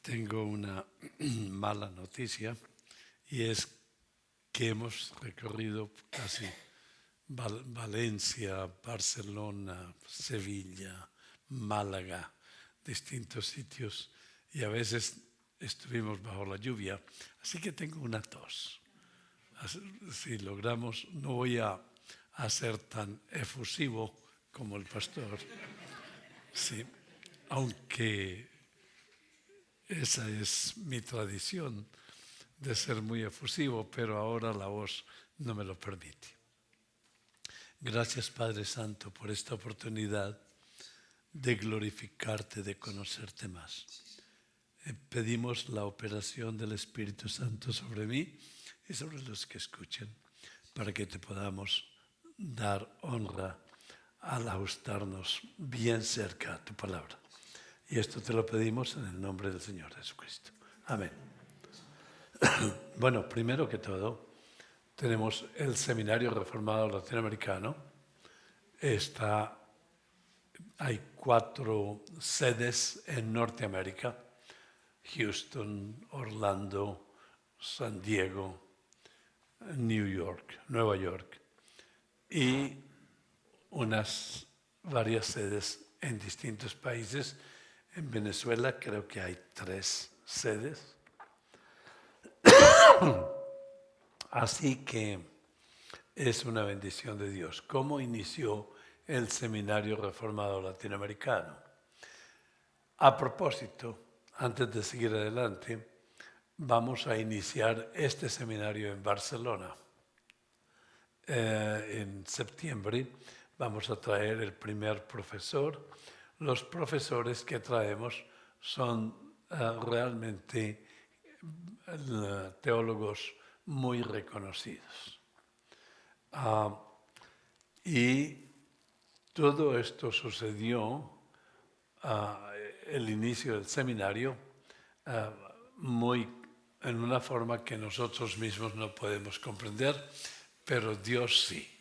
Tengo una mala noticia y es que hemos recorrido casi Valencia, Barcelona, Sevilla, Málaga, distintos sitios y a veces estuvimos bajo la lluvia, así que tengo una tos. Si logramos, no voy a ser tan efusivo como el pastor, sí, aunque esa es mi tradición de ser muy efusivo, pero ahora la voz no me lo permite. Gracias, Padre Santo, por esta oportunidad de glorificarte, de conocerte más. Pedimos la operación del Espíritu Santo sobre mí y sobre los que escuchen, para que te podamos dar honra al ajustarnos bien cerca a tu palabra. Y esto te lo pedimos en el nombre del Señor Jesucristo. Amén. Bueno, primero que todo, tenemos el Seminario Reformado Latinoamericano. Hay 4 sedes en Norteamérica: Houston, Orlando, San Diego, Nueva York, y varias sedes en distintos países. En Venezuela creo que hay 3 sedes. Así que es una bendición de Dios. ¿Cómo inició el Seminario Reformado Latinoamericano? A propósito, antes de seguir adelante, vamos a iniciar este seminario en Barcelona. En septiembre vamos a traer el primer profesor. Los profesores que traemos son realmente teólogos muy reconocidos. Y todo esto sucedió, el inicio del seminario, en una forma que nosotros mismos no podemos comprender, pero Dios sí.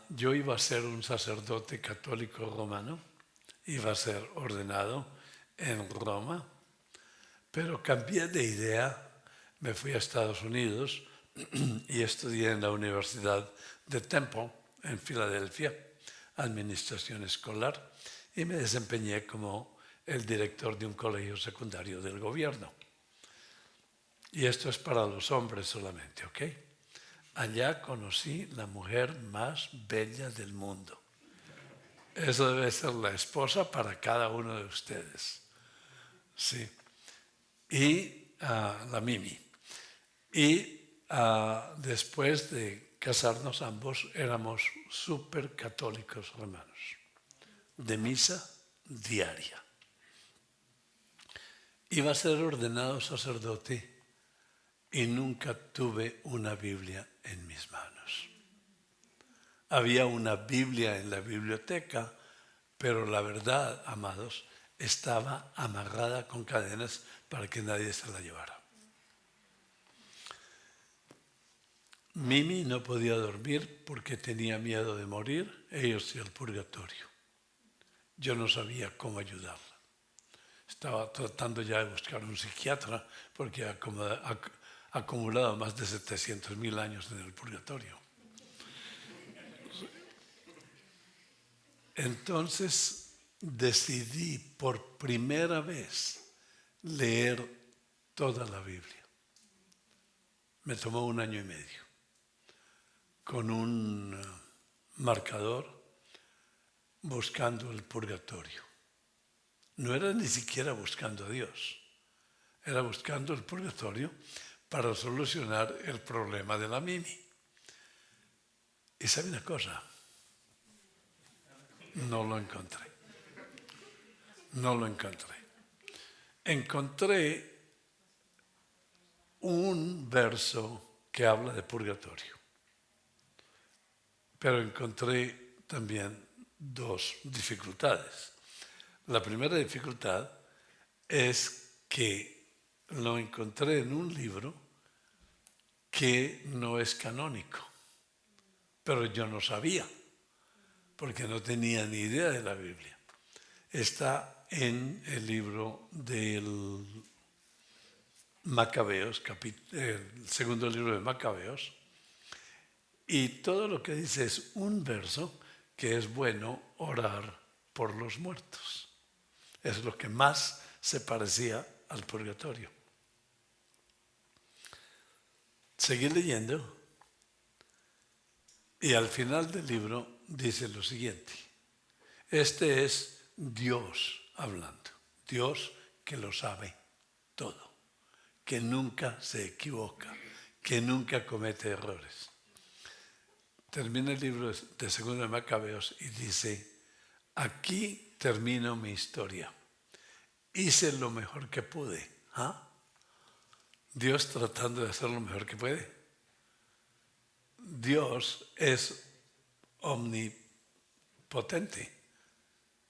Yo iba a ser un sacerdote católico romano, iba a ser ordenado en Roma, pero cambié de idea, me fui a Estados Unidos y estudié en la Universidad de Temple, en Filadelfia, administración escolar, y me desempeñé como el director de un colegio secundario del gobierno. Y esto es para los hombres solamente, ¿ok? Allá conocí la mujer más bella del mundo. Eso debe ser la esposa para cada uno de ustedes. Sí. Y la Mimi. Y después de casarnos ambos, éramos súper católicos romanos, de misa diaria. Iba a ser ordenado sacerdote y nunca tuve una Biblia en mis manos. Había una Biblia en la biblioteca, pero la verdad, amados, estaba amarrada con cadenas para que nadie se la llevara. Mimi no podía dormir porque tenía miedo de morir, ellos y el purgatorio. Yo no sabía cómo ayudarla. Estaba tratando ya de buscar un psiquiatra porque ha acumulado más de 700.000 años en el purgatorio. Entonces decidí por primera vez leer toda la Biblia. Me tomó 1 año y medio, con un marcador, buscando el purgatorio. No era ni siquiera buscando a Dios, era buscando el purgatorio para solucionar el problema de la Mimi. Y sabe una cosa, no lo encontré. Encontré un verso que habla de purgatorio, pero encontré también 2 dificultades. La primera dificultad es que lo encontré en un libro que no es canónico, pero yo no sabía, porque no tenía ni idea de la Biblia. Está en el libro del Macabeos, el segundo libro de Macabeos, y todo lo que dice es un verso que es bueno orar por los muertos. Es lo que más se parecía al purgatorio. Seguí leyendo y al final del libro dice lo siguiente. Este es Dios hablando. Dios que lo sabe todo, que nunca se equivoca, que nunca comete errores. Termina el libro de Segundo de Macabeos y dice, aquí termino mi historia. Hice lo mejor que pude. ¿Ah? Dios tratando de hacer lo mejor que puede. Dios es omnipotente.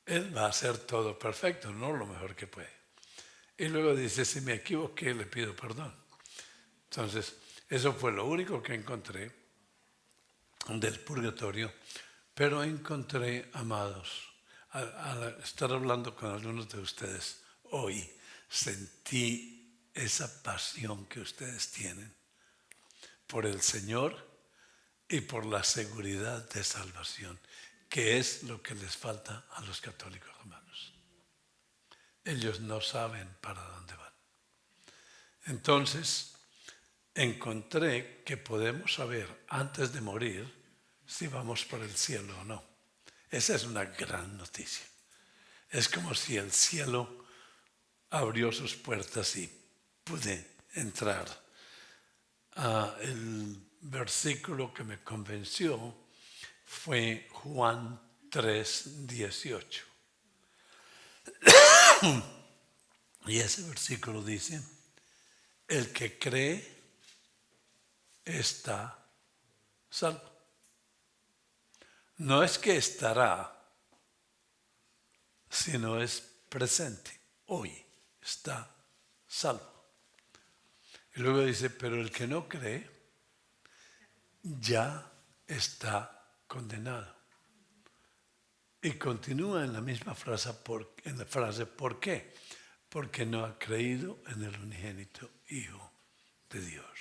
Él va a hacer todo perfecto, no lo mejor que puede. Y luego dice, si me equivoqué, le pido perdón. Entonces, eso fue lo único que encontré del purgatorio. Pero encontré, amados, al estar hablando con algunos de ustedes hoy, sentí esa pasión que ustedes tienen por el Señor y por la seguridad de salvación, que es lo que les falta a los católicos romanos. Ellos no saben para dónde van. Entonces, encontré que podemos saber antes de morir si vamos por el cielo o no. Esa es una gran noticia. Es como si el cielo abrió sus puertas y pude entrar. El versículo que me convenció fue Juan 3:18. Y ese versículo dice, el que cree está salvo. No es que estará, sino es presente. Hoy está salvo. Y luego dice, pero el que no cree ya está condenado. Y continúa en la misma frase, ¿por qué? Porque no ha creído en el unigénito Hijo de Dios.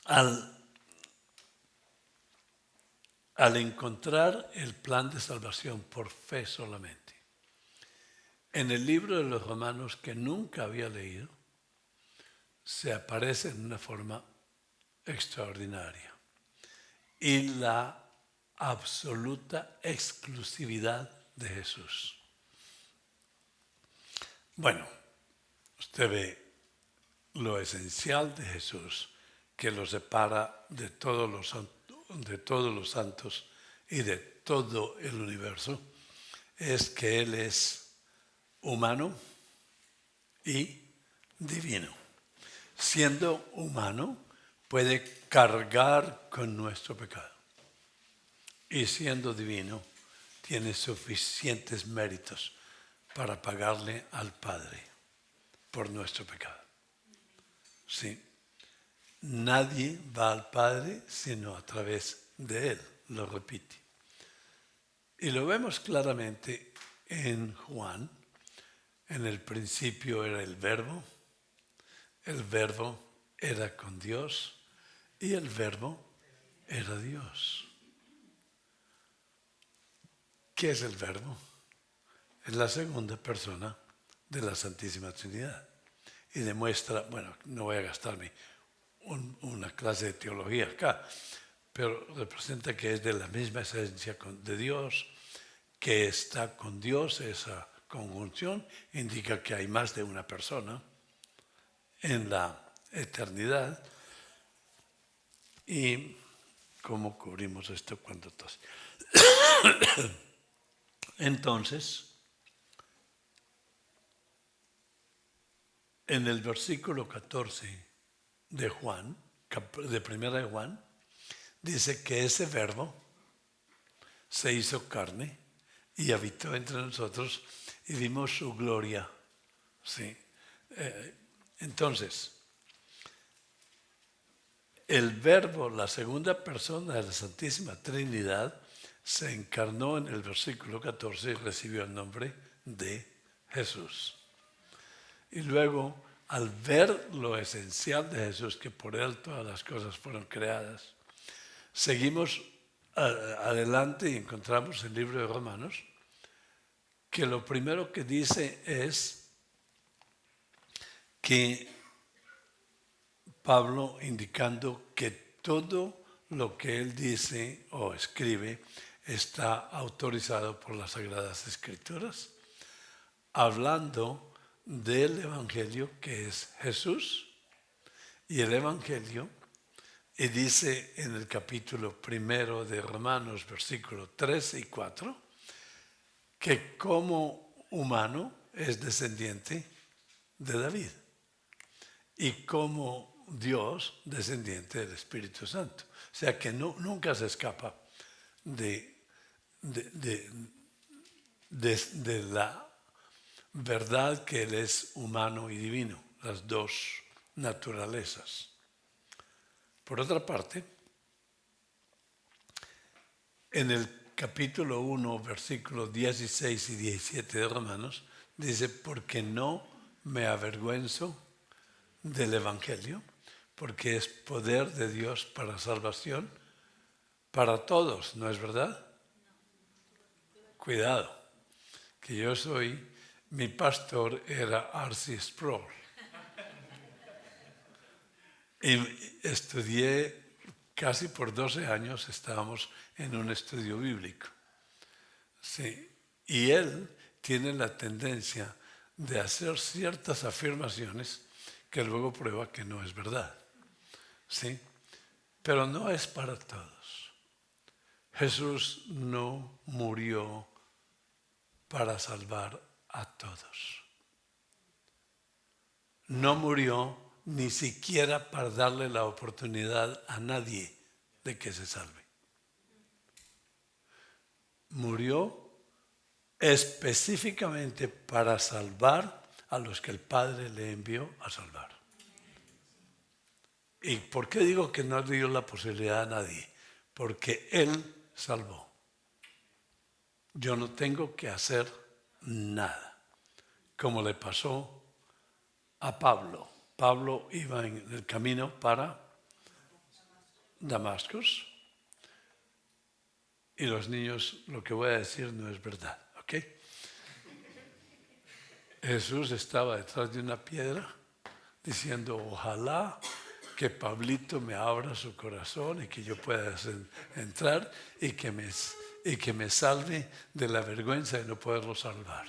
Al encontrar el plan de salvación por fe solamente, en el libro de los Romanos que nunca había leído, se aparece en una forma extraordinaria. Y la absoluta exclusividad de Jesús. Bueno, usted ve lo esencial de Jesús que lo separa de todos los santos y de todo el universo, es que Él es humano y divino. Siendo humano, puede cargar con nuestro pecado. Y siendo divino, tiene suficientes méritos para pagarle al Padre por nuestro pecado. Sí. Nadie va al Padre sino a través de Él, lo repite. Y lo vemos claramente en Juan. En el principio era el Verbo era con Dios y el Verbo era Dios. ¿Qué es el Verbo? Es la segunda persona de la Santísima Trinidad. Y demuestra, bueno, no voy a gastarme una clase de teología acá, pero representa que es de la misma esencia de Dios, que está con Dios. Esa conjunción indica que hay más de una persona en la eternidad. ¿Y cómo cubrimos esto cuando tose? Entonces, en el versículo 14 de Juan, de primera de Juan, dice que ese Verbo se hizo carne y habitó entre nosotros y vimos su gloria. ¿Sí? Entonces, el Verbo, la segunda persona de la Santísima Trinidad, se encarnó en el versículo 14 y recibió el nombre de Jesús. Y luego, al ver lo esencial de Jesús, que por él todas las cosas fueron creadas, seguimos adelante y encontramos el libro de Romanos, que lo primero que dice es que Pablo indicando que todo lo que él dice o escribe está autorizado por las Sagradas Escrituras, hablando del Evangelio que es Jesús y el Evangelio, y dice en el capítulo 1 de Romanos, versículos 3 y 4, que como humano es descendiente de David y como Dios descendiente del Espíritu Santo. O sea que nunca se escapa de la verdad que Él es humano y divino, las dos naturalezas. Por otra parte, en el capítulo 1, versículos 16 y 17 de Romanos, dice, porque no me avergüenzo del Evangelio, porque es poder de Dios para salvación para todos, ¿no es verdad? Cuidado, que mi pastor era R.C. Sproul. Y estudié casi por 12 años, estábamos en un estudio bíblico. Sí. Y él tiene la tendencia de hacer ciertas afirmaciones que luego prueba que no es verdad. ¿Sí? Pero no es para todos. Jesús no murió para salvar a todos. No murió ni siquiera para darle la oportunidad a nadie de que se salve. Murió específicamente para salvar a los que el Padre le envió a salvar. ¿Y por qué digo que no dio la posibilidad a nadie? Porque Él salvó. Yo no tengo que hacer nada, como le pasó a Pablo. Pablo iba en el camino para Damasco y los niños, lo que voy a decir no es verdad, ¿ok? Jesús estaba detrás de una piedra diciendo, ojalá que Pablito me abra su corazón y que yo pueda entrar y que me salve de la vergüenza de no poderlo salvar.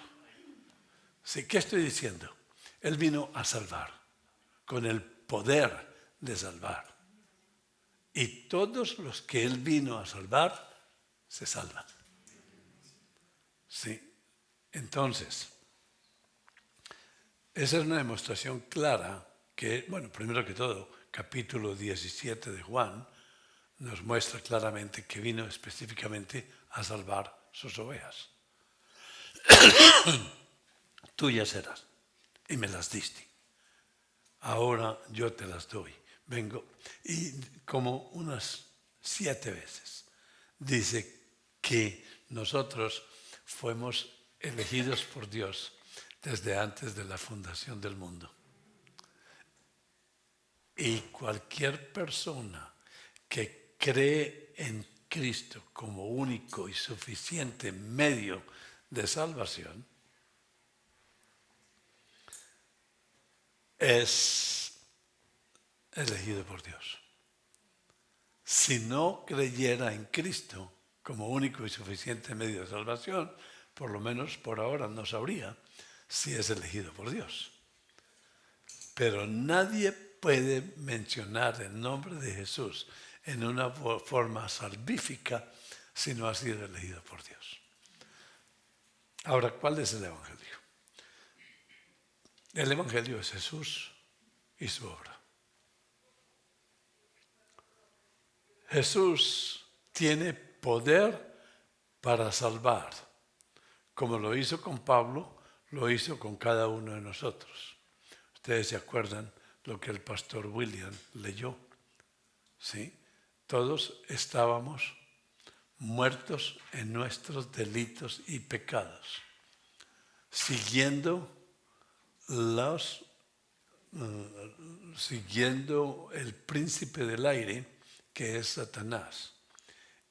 ¿Sí? ¿Qué estoy diciendo? Él vino a salvar, con el poder de salvar. Y todos los que Él vino a salvar, se salvan. ¿Sí? Entonces, esa es una demostración clara que, bueno, primero que todo, capítulo 17 de Juan nos muestra claramente que vino específicamente a salvar sus ovejas. Tuyas eras y me las diste. Ahora yo te las doy. Vengo y como unas 7 veces dice que nosotros fuimos elegidos por Dios desde antes de la fundación del mundo. Y cualquier persona que cree en Cristo como único y suficiente medio de salvación es elegido por Dios. Si no creyera en Cristo como único y suficiente medio de salvación, por lo menos por ahora no sabría si es elegido por Dios. Pero nadie puede mencionar el nombre de Jesús en una forma salvífica si no ha sido elegido por Dios. Ahora, ¿cuál es el Evangelio? El Evangelio es Jesús y su obra. Jesús tiene poder para salvar. Como lo hizo con Pablo, lo hizo con cada uno de nosotros. Ustedes se acuerdan lo que el pastor William leyó. ¿Sí? Todos estábamos muertos en nuestros delitos y pecados, siguiendo el príncipe del aire, que es Satanás.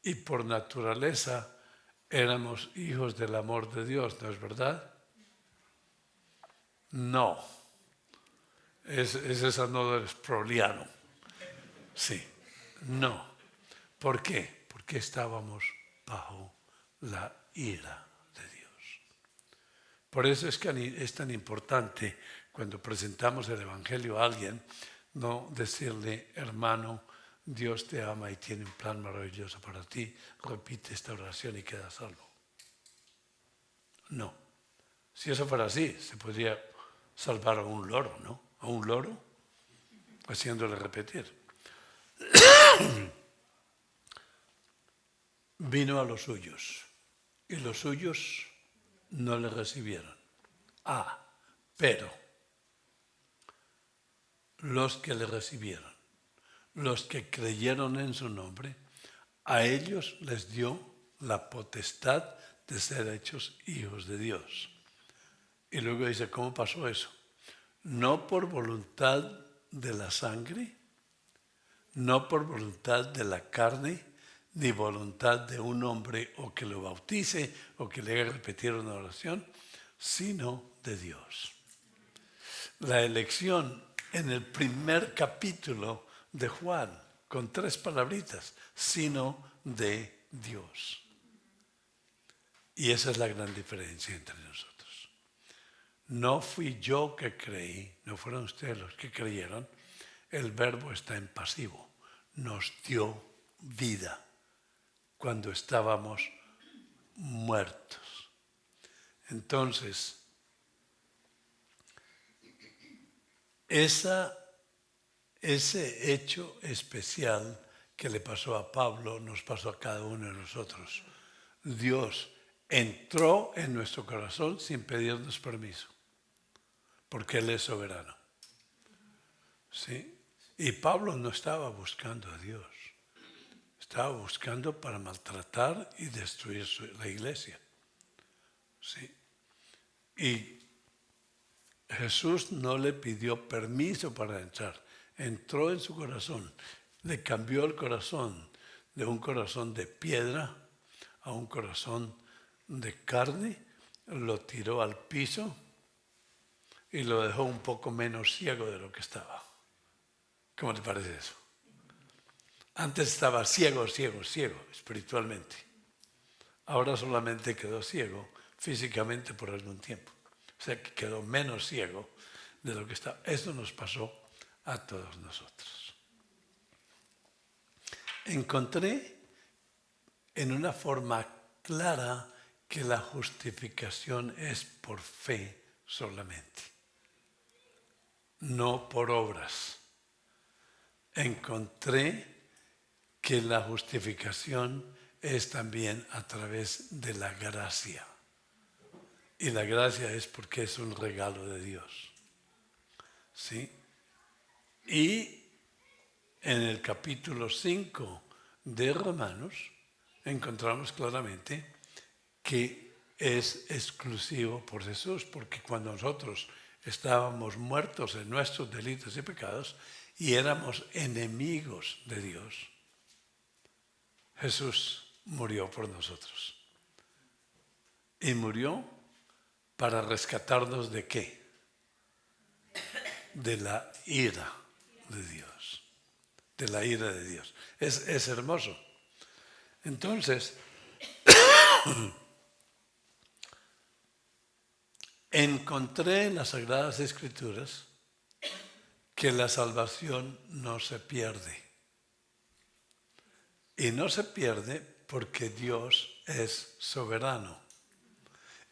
Y por naturaleza éramos hijos del amor de Dios, ¿no es verdad? No. Ese no es proliano. Sí. No. ¿Por qué? Porque estábamos bajo la ira de Dios. Por eso es que es tan importante cuando presentamos el Evangelio a alguien, no decirle, hermano, Dios te ama y tiene un plan maravilloso para ti, repite esta oración y queda salvo. No. Si eso fuera así, se podría salvar a un loro, ¿no? A un loro, haciéndole repetir. Vino a los suyos y los suyos no le recibieron. Pero los que le recibieron, los que creyeron en su nombre, a ellos les dio la potestad de ser hechos hijos de Dios. Y luego dice, ¿cómo pasó eso? No por voluntad de la sangre, no por voluntad de la carne, ni voluntad de un hombre o que lo bautice o que le haga repetir una oración, sino de Dios. La elección en el primer capítulo de Juan, con 3 palabritas, sino de Dios. Y esa es la gran diferencia entre nosotros. No fui yo que creí, no fueron ustedes los que creyeron. El verbo está en pasivo. Nos dio vida cuando estábamos muertos. Entonces, ese hecho especial que le pasó a Pablo nos pasó a cada uno de nosotros. Dios entró en nuestro corazón sin pedirnos permiso, porque Él es soberano. ¿Sí? Y Pablo no estaba buscando a Dios, estaba buscando para maltratar y destruir la iglesia. ¿Sí? Y Jesús no le pidió permiso para entrar, entró en su corazón, le cambió el corazón de un corazón de piedra a un corazón de carne, lo tiró al piso y lo dejó un poco menos ciego de lo que estaba. ¿Cómo te parece eso? Antes estaba ciego espiritualmente. Ahora solamente quedó ciego físicamente por algún tiempo. O sea que quedó menos ciego de lo que estaba. Eso nos pasó a todos nosotros. Encontré en una forma clara que la justificación es por fe solamente, no por obras. Encontré que la justificación es también a través de la gracia. Y la gracia es porque es un regalo de Dios. ¿Sí? Y en el capítulo 5 de Romanos encontramos claramente que es exclusivo por Jesús, porque cuando nosotros estábamos muertos en nuestros delitos y pecados y éramos enemigos de Dios, Jesús murió por nosotros. Y murió para rescatarnos ¿de qué? De la ira de Dios. De la ira de Dios. Es hermoso. Entonces, encontré en las Sagradas Escrituras que la salvación no se pierde. Y no se pierde porque Dios es soberano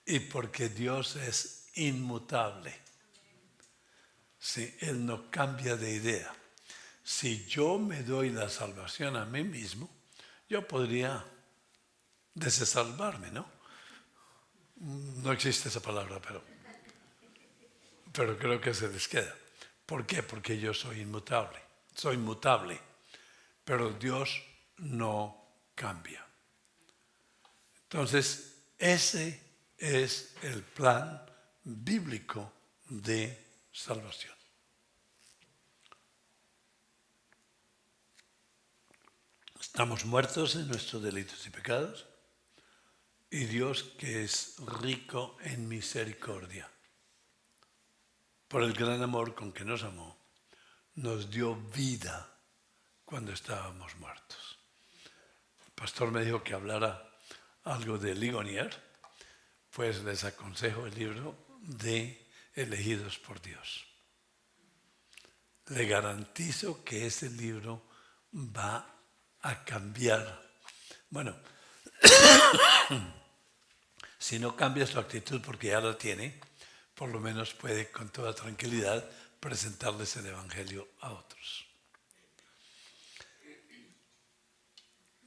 y porque Dios es inmutable. Sí, Él no cambia de idea. Si yo me doy la salvación a mí mismo, yo podría desalvarme, ¿no? No existe esa palabra, pero creo que se les queda. ¿Por qué? Porque yo soy inmutable, soy mutable, pero Dios no cambia. Entonces, ese es el plan bíblico de salvación. Estamos muertos en nuestros delitos y pecados, y Dios, que es rico en misericordia, por el gran amor con que nos amó, nos dio vida cuando estábamos muertos. El pastor me dijo que hablara algo de Ligonier, pues les aconsejo el libro de Elegidos por Dios. Le garantizo que ese libro va a cambiar. Bueno, si no cambia su actitud porque ya la tiene, por lo menos puede con toda tranquilidad presentarles el Evangelio a otros.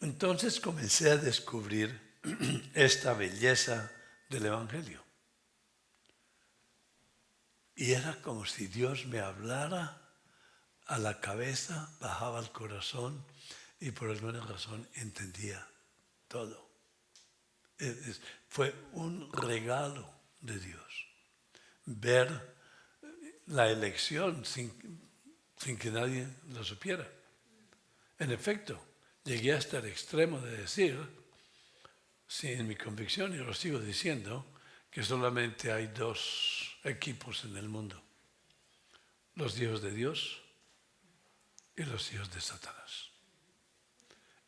Entonces comencé a descubrir esta belleza del Evangelio. Y era como si Dios me hablara a la cabeza, bajaba al corazón y por alguna razón entendía todo. Fue un regalo de Dios ver la elección sin que nadie lo supiera. En efecto, llegué hasta el extremo de decir, sí, en mi convicción, y lo sigo diciendo, que solamente hay dos equipos en el mundo: los hijos de Dios y los hijos de Satanás.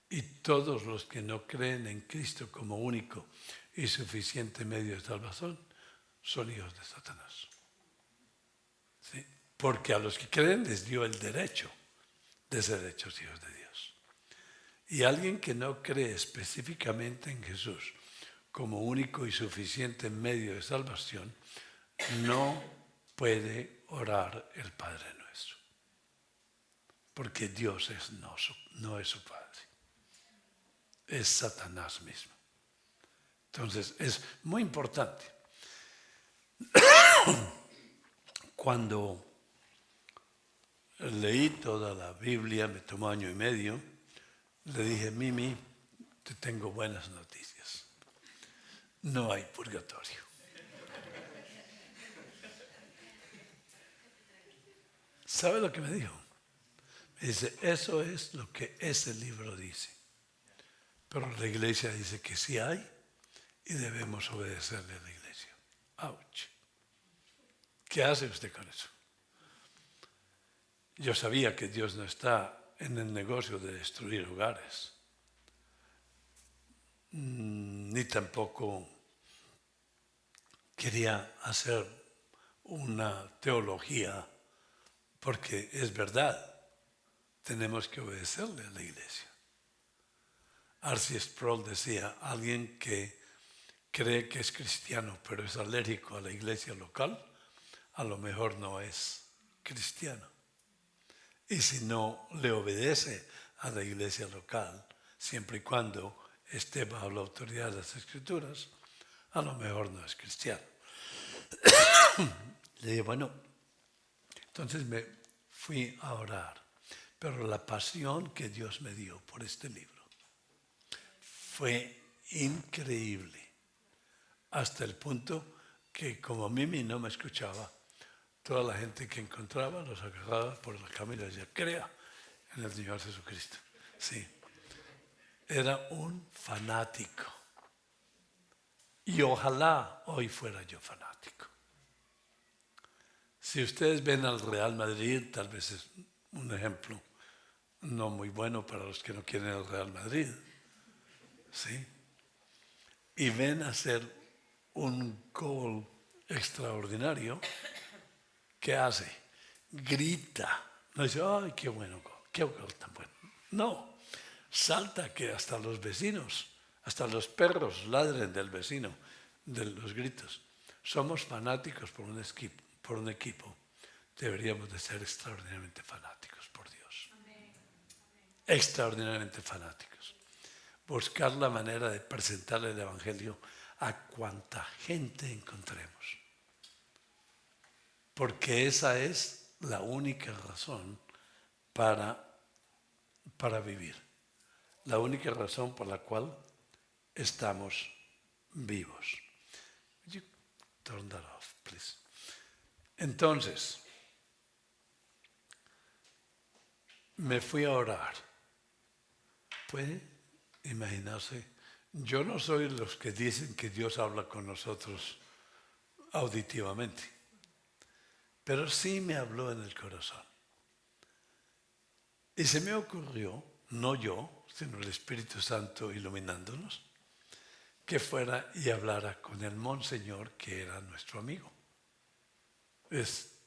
Y todos los que no creen en Cristo como único y suficiente medio de salvación son hijos de Satanás. ¿Sí? Porque a los que creen les dio el derecho de ser hechos hijos de Dios. Y alguien que no cree específicamente en Jesús como único y suficiente medio de salvación no puede orar el Padre Nuestro. Porque Dios no es su Padre. Es Satanás mismo. Entonces es muy importante. Cuando leí toda la Biblia, me tomó 1 año y medio, le dije: Mimi, te tengo buenas noticias. No hay purgatorio. ¿Sabe lo que me dijo? Me dice: eso es lo que ese libro dice. Pero la iglesia dice que sí hay y debemos obedecerle a la iglesia. ¡Auch! ¿Qué hace usted con eso? Yo sabía que Dios no está en el negocio de destruir hogares, ni tampoco quería hacer una teología, porque es verdad, tenemos que obedecerle a la iglesia. R.C. Sproul decía: alguien que cree que es cristiano pero es alérgico a la iglesia local, a lo mejor no es cristiano. Y si no le obedece a la iglesia local, siempre y cuando esté bajo la autoridad de las Escrituras, a lo mejor no es cristiano. Le dije: bueno, entonces me fui a orar. Pero la pasión que Dios me dio por este libro fue increíble, hasta el punto que, como Mimi no me escuchaba, toda la gente que encontraba los agarraba por la cama y les decía: crea en el Señor Jesucristo. Sí, era un fanático. Y ojalá hoy fuera yo fanático. Si ustedes ven al Real Madrid, tal vez es un ejemplo no muy bueno para los que no quieren el Real Madrid, ¿sí? Y ven hacer un gol extraordinario, ¿qué hace? Grita. No dice: ¡ay, qué bueno gol! ¡Qué gol tan bueno! No, salta que hasta los vecinos, hasta los perros ladren del vecino, de los gritos. Somos fanáticos por un equipo. Deberíamos de ser extraordinariamente fanáticos por Dios. Amén. Extraordinariamente fanáticos. Buscar la manera de presentarle el Evangelio a cuanta gente encontremos. Porque esa es la única razón para vivir. La única razón por la cual estamos vivos. Would you turn that off, please? Entonces, me fui a orar. ¿Puede imaginarse? Yo no soy los que dicen que Dios habla con nosotros auditivamente, pero sí me habló en el corazón. Y se me ocurrió, no yo, sino el Espíritu Santo iluminándonos, que fuera y hablara con el monseñor que era nuestro amigo.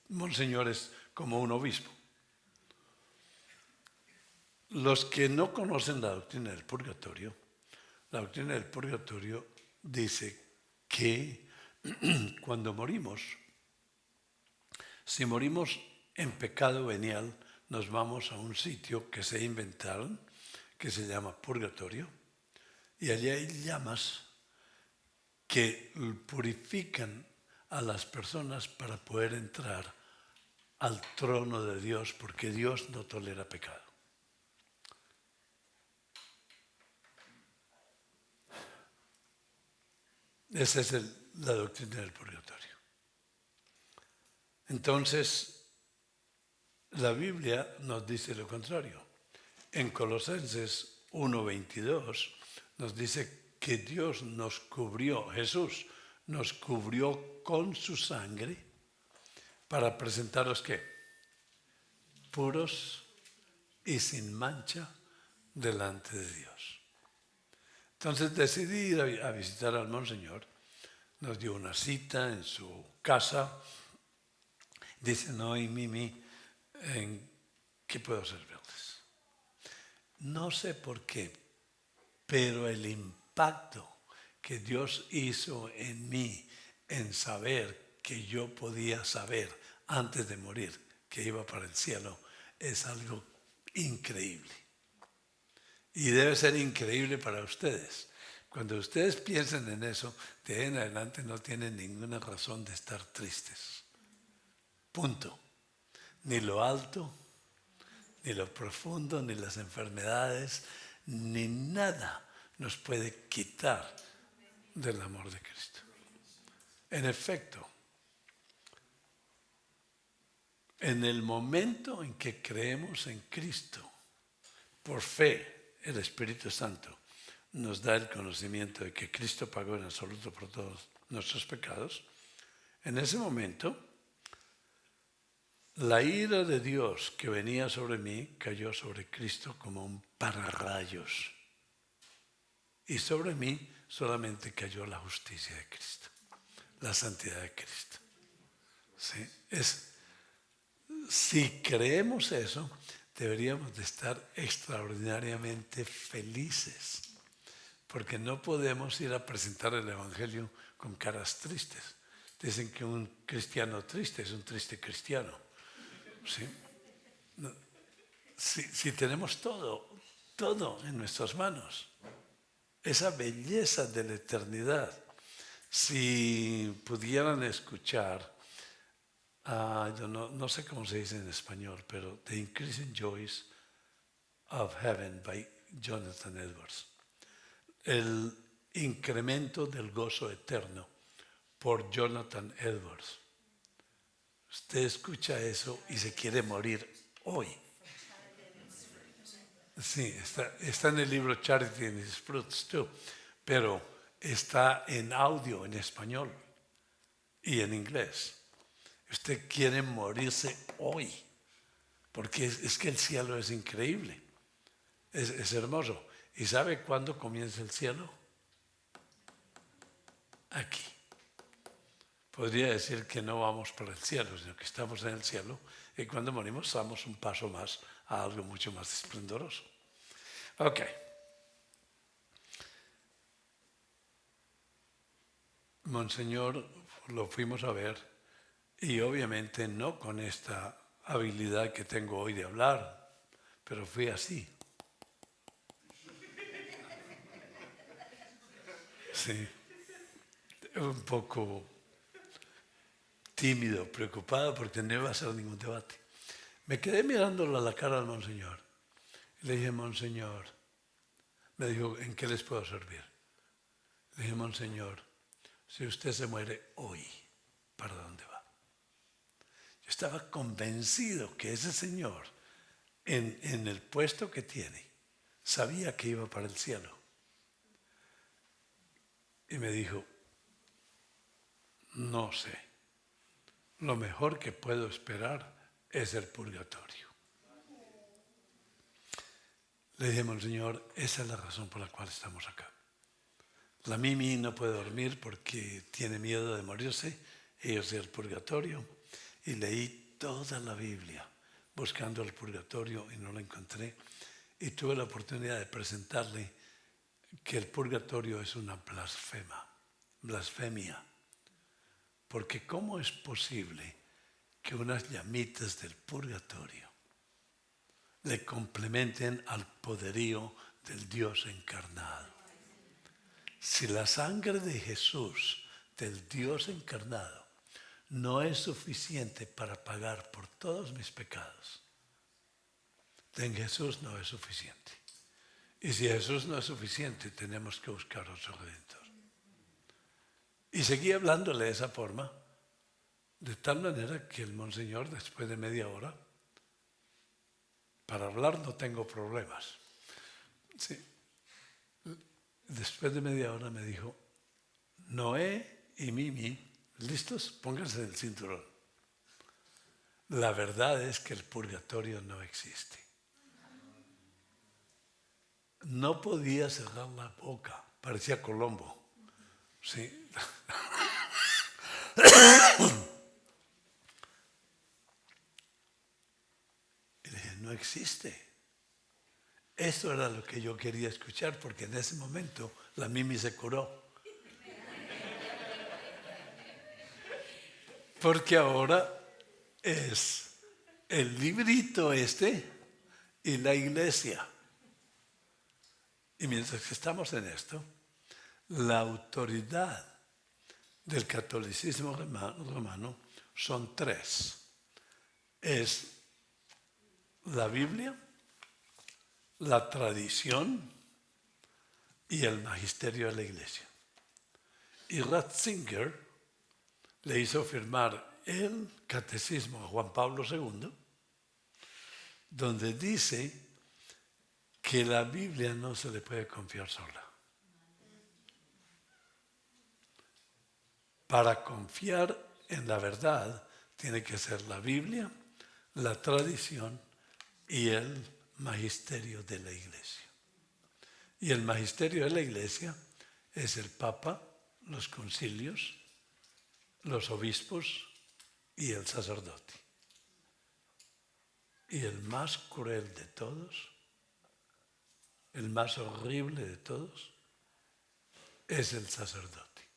Monseñor es como un obispo. Los que no conocen la doctrina del purgatorio, la doctrina del purgatorio dice que cuando morimos, si morimos en pecado venial, nos vamos a un sitio que se inventaron, que se llama purgatorio, y allí hay llamas que purifican a las personas para poder entrar al trono de Dios, porque Dios no tolera pecado. Esa es la doctrina del purgatorio. Entonces, la Biblia nos dice lo contrario. En Colosenses 1:22 nos dice que Dios nos cubrió, Jesús nos cubrió con su sangre para presentaros ¿qué? Puros y sin mancha delante de Dios. Entonces decidí ir a visitar al monseñor. Nos dio una cita en su casa. Dice, no, y Mimi, ¿en qué puedo servirles? No sé por qué, pero el impacto que Dios hizo en mí, en saber que yo podía saber antes de morir que iba para el cielo, es algo increíble. Y debe ser increíble para ustedes. Cuando ustedes piensen en eso, de ahí en adelante no tienen ninguna razón de estar tristes. Punto. Ni lo alto, ni lo profundo, ni las enfermedades, ni nada nos puede quitar del amor de Cristo. En efecto, en el momento en que creemos en Cristo, por fe, el Espíritu Santo nos da el conocimiento de que Cristo pagó en absoluto por todos nuestros pecados. En ese momento, la ira de Dios que venía sobre mí cayó sobre Cristo como un pararrayos. Y sobre mí solamente cayó la justicia de Cristo, la santidad de Cristo. ¿Sí? Si creemos eso, deberíamos de estar extraordinariamente felices, porque no podemos ir a presentar el Evangelio con caras tristes. Dicen que un cristiano triste es un triste cristiano. ¿Sí? Si tenemos todo en nuestras manos, esa belleza de la eternidad, si pudieran escuchar, no sé cómo se dice en español, pero The Increasing Joys of Heaven by Jonathan Edwards. El incremento del gozo eterno por Jonathan Edwards. Usted escucha eso y se quiere morir hoy. Sí, está en el libro Charity and Its Fruits, too, pero está en audio en español y en inglés. Usted quiere morirse hoy, porque es que el cielo es increíble, es hermoso. ¿Y sabe cuándo comienza el cielo? Aquí. Podría decir que no vamos para el cielo, sino que estamos en el cielo y cuando morimos damos un paso más a algo mucho más esplendoroso. Ok. Monseñor lo fuimos a ver y obviamente no con esta habilidad que tengo hoy de hablar, pero fui así. Sí, un poco tímido, preocupado porque no iba a hacer ningún debate. Me quedé mirándole a la cara al monseñor y le dije, monseñor, me dijo, ¿en qué les puedo servir? Le dije, Monseñor, si usted se muere hoy, ¿para dónde va? Yo estaba convencido que ese señor, en el puesto que tiene, sabía que iba para el cielo. Y me dijo, no sé, lo mejor que puedo esperar es el purgatorio. Le dije, Monseñor, esa es la razón por la cual estamos acá. La Mimi no puede dormir porque tiene miedo de morirse, ellos del purgatorio, y leí toda la Biblia buscando el purgatorio y no lo encontré, y tuve la oportunidad de presentarle que el purgatorio es una blasfemia, porque ¿cómo es posible que unas llamitas del purgatorio le complementen al poderío del Dios encarnado? Si la sangre de Jesús, del Dios encarnado, no es suficiente para pagar por todos mis pecados, en Jesús no es suficiente. Y si Jesús no es suficiente, tenemos que buscar otro Redentor. Y seguí hablándole de esa forma, de tal manera que el Monseñor, después de media hora, para hablar no tengo problemas. Sí. Después de media hora me dijo, Noé y Mimi, ¿listos? Pónganse el cinturón. La verdad es que el purgatorio no existe. No podía cerrar la boca, parecía Colombo. Sí. Y le dije, no existe. Eso era lo que yo quería escuchar, porque en ese momento la Mimi se curó. Porque ahora es el librito y la iglesia. Y mientras que estamos en esto, la autoridad del catolicismo romano son tres. Es la Biblia, la tradición y el magisterio de la iglesia. Y Ratzinger le hizo firmar el catecismo a Juan Pablo II, donde dice que la Biblia no se le puede confiar sola. Para confiar en la verdad tiene que ser la Biblia, la tradición y el magisterio de la iglesia. Y el magisterio de la iglesia es el Papa, los concilios, los obispos y el sacerdote. Y el más cruel de todos, el más horrible de todos, es el sacerdote,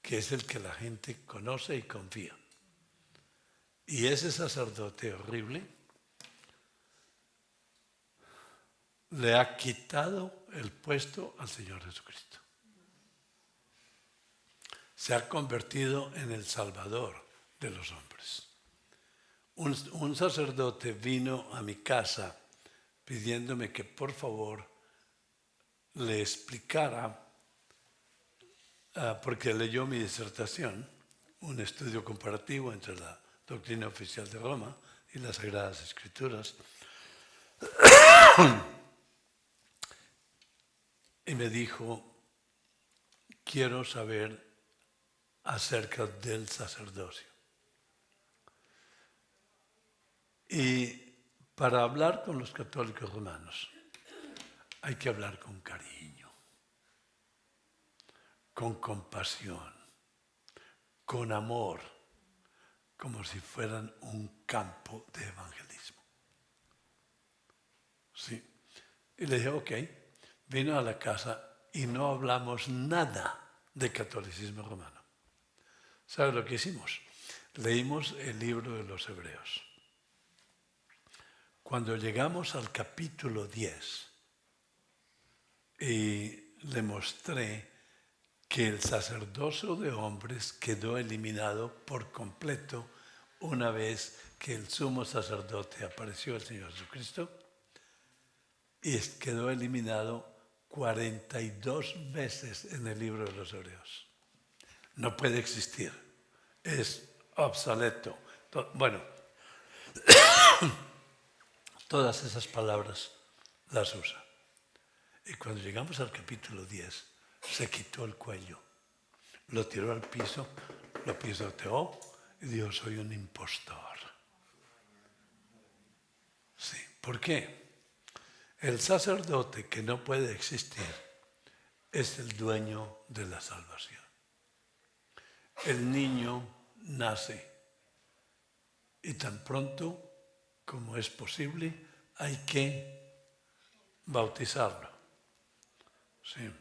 que es el que la gente conoce y confía. Y ese sacerdote horrible le ha quitado el puesto al Señor Jesucristo. Se ha convertido en el Salvador de los hombres. Un sacerdote vino a mi casa pidiéndome que por favor le explicara, porque leyó mi disertación, un estudio comparativo entre la doctrina oficial de Roma y las Sagradas Escrituras, y me dijo, quiero saber acerca del sacerdocio. Y para hablar con los católicos romanos hay que hablar con cariño, con compasión, con amor, como si fueran un campo de evangelismo. Sí. Y le dije, ok, vino a la casa y no hablamos nada de catolicismo romano. ¿Sabe lo que hicimos? Leímos el libro de los Hebreos. Cuando llegamos al capítulo 10 y le mostré que el sacerdocio de hombres quedó eliminado por completo una vez que el sumo sacerdote apareció, el Señor Jesucristo, y quedó eliminado 42 veces en el libro de los Hebreos. No puede existir. Es obsoleto. Bueno, todas esas palabras las usa. Y cuando llegamos al capítulo 10, se quitó el cuello, lo tiró al piso, lo pisoteó y dijo, soy un impostor. Sí, ¿por qué? El sacerdote que no puede existir es el dueño de la salvación. El niño nace y tan pronto como es posible hay que bautizarlo. Sí.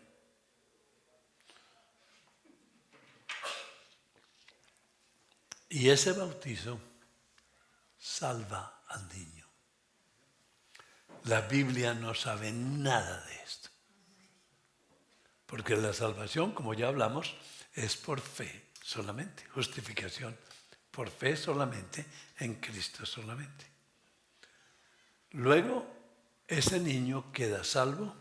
Y ese bautizo salva al niño. La Biblia no sabe nada de esto. Porque la salvación, como ya hablamos, es por fe solamente. Justificación por fe solamente, en Cristo solamente. Luego, ese niño queda salvo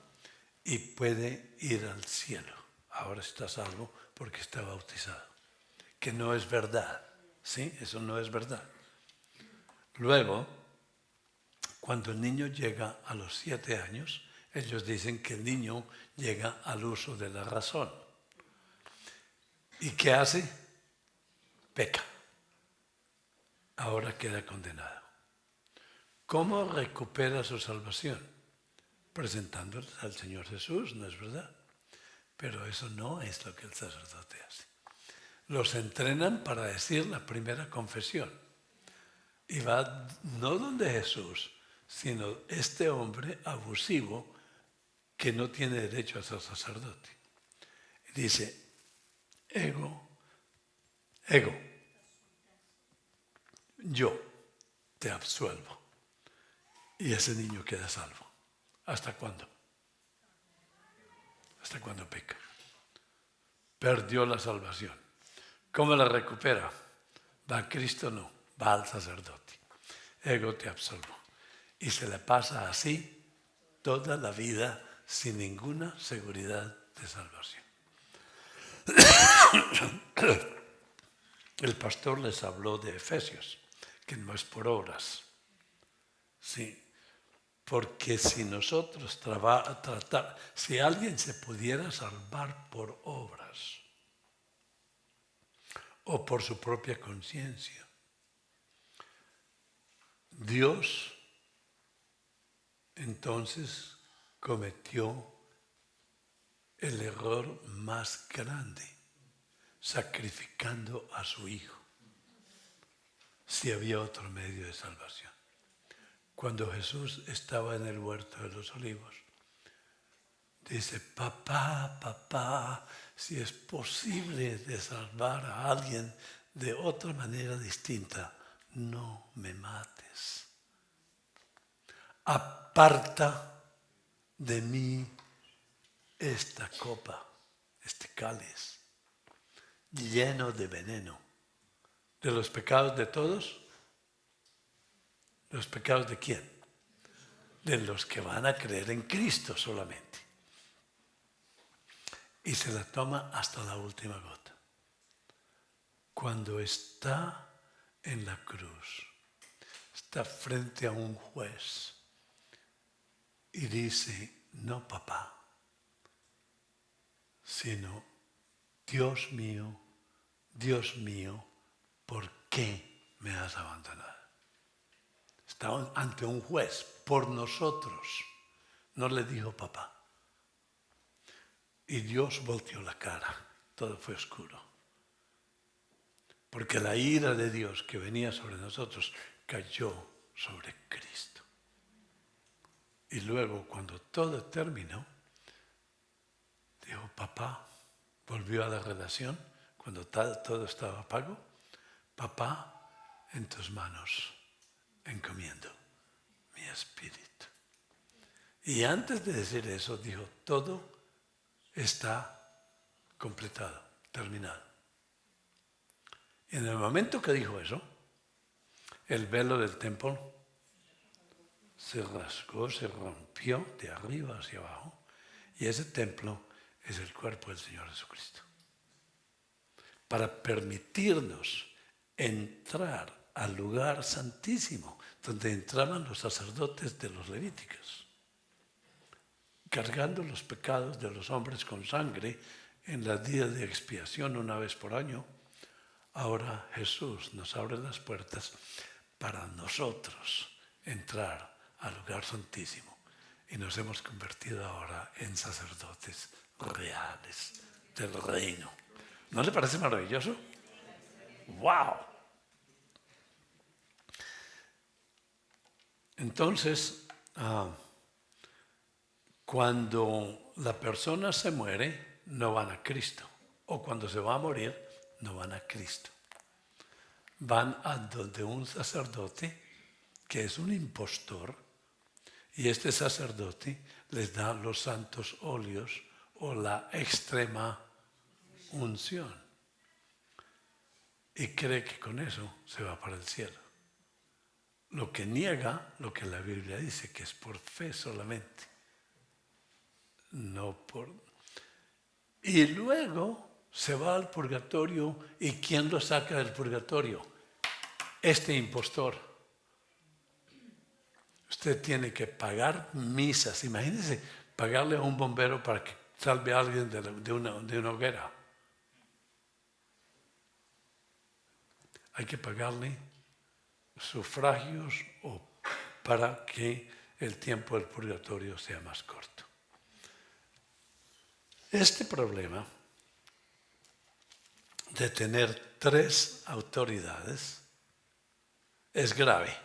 y puede ir al cielo. Ahora está salvo porque está bautizado. Que no es verdad. ¿Sí? Eso no es verdad. Luego, cuando el niño llega a los 7 años, ellos dicen que el niño llega al uso de la razón. ¿Y qué hace? Peca. Ahora queda condenado. ¿Cómo recupera su salvación? Presentándoles al Señor Jesús, ¿no es verdad? Pero eso no es lo que el sacerdote hace. Los entrenan para decir la primera confesión. Y va no donde Jesús, sino este hombre abusivo que no tiene derecho a ser sacerdote. Y dice, ego, yo te absuelvo. Y ese niño queda salvo. ¿Hasta cuándo? Hasta cuando peca. Perdió la salvación. ¿Cómo la recupera? Va a Cristo, no, va al sacerdote. Ego te absuelvo. Y se le pasa así toda la vida sin ninguna seguridad de salvación. El pastor les habló de Efesios, que no es por obras. Sí, porque si nosotros si alguien se pudiera salvar por obras o por su propia conciencia, Dios entonces cometió el error más grande, sacrificando a su Hijo, si había otro medio de salvación. Cuando Jesús estaba en el huerto de los olivos, dice, papá, si es posible de salvar a alguien de otra manera distinta, no me mates. Aparta de mí esta copa, este cáliz, lleno de veneno. ¿De los pecados de todos? ¿Los pecados de quién? De los que van a creer en Cristo solamente. Y se la toma hasta la última gota. Cuando está en la cruz, está frente a un juez y dice, no papá, sino Dios mío, ¿por qué me has abandonado? Está ante un juez por nosotros. No le dijo papá. Y Dios volteó la cara. Todo fue oscuro. Porque la ira de Dios que venía sobre nosotros cayó sobre Cristo. Y luego, cuando todo terminó, dijo, papá, volvió a la relación, cuando todo estaba pago, papá, en tus manos encomiendo mi espíritu. Y antes de decir eso, dijo, todo está completado, terminado. Y en el momento que dijo eso, el velo del templo se rasgó, se rompió de arriba hacia abajo, Y ese templo es el cuerpo del Señor Jesucristo. Para permitirnos entrar al lugar santísimo, donde entraban los sacerdotes de los levíticos, cargando los pecados de los hombres con sangre en la día de expiación una vez por año. Ahora Jesús nos abre las puertas para nosotros entrar al lugar santísimo. Y nos hemos convertido ahora en sacerdotes reales del reino. ¿No le parece maravilloso? ¡Wow! Entonces, cuando la persona se muere, no van a Cristo. O cuando se va a morir, no van a Cristo. Van a donde un sacerdote que es un impostor, y este sacerdote les da los santos óleos o la extrema unción. Y cree que con eso se va para el cielo. Lo que niega lo que la Biblia dice, que es por fe solamente. No por... Y luego se va al purgatorio. ¿Y quién lo saca del purgatorio? Este impostor. Usted tiene que pagar misas. Imagínese pagarle a un bombero para que salve a alguien de una hoguera. Hay que pagarle sufragios para que el tiempo del purgatorio sea más corto. Este problema de tener 3 autoridades es grave,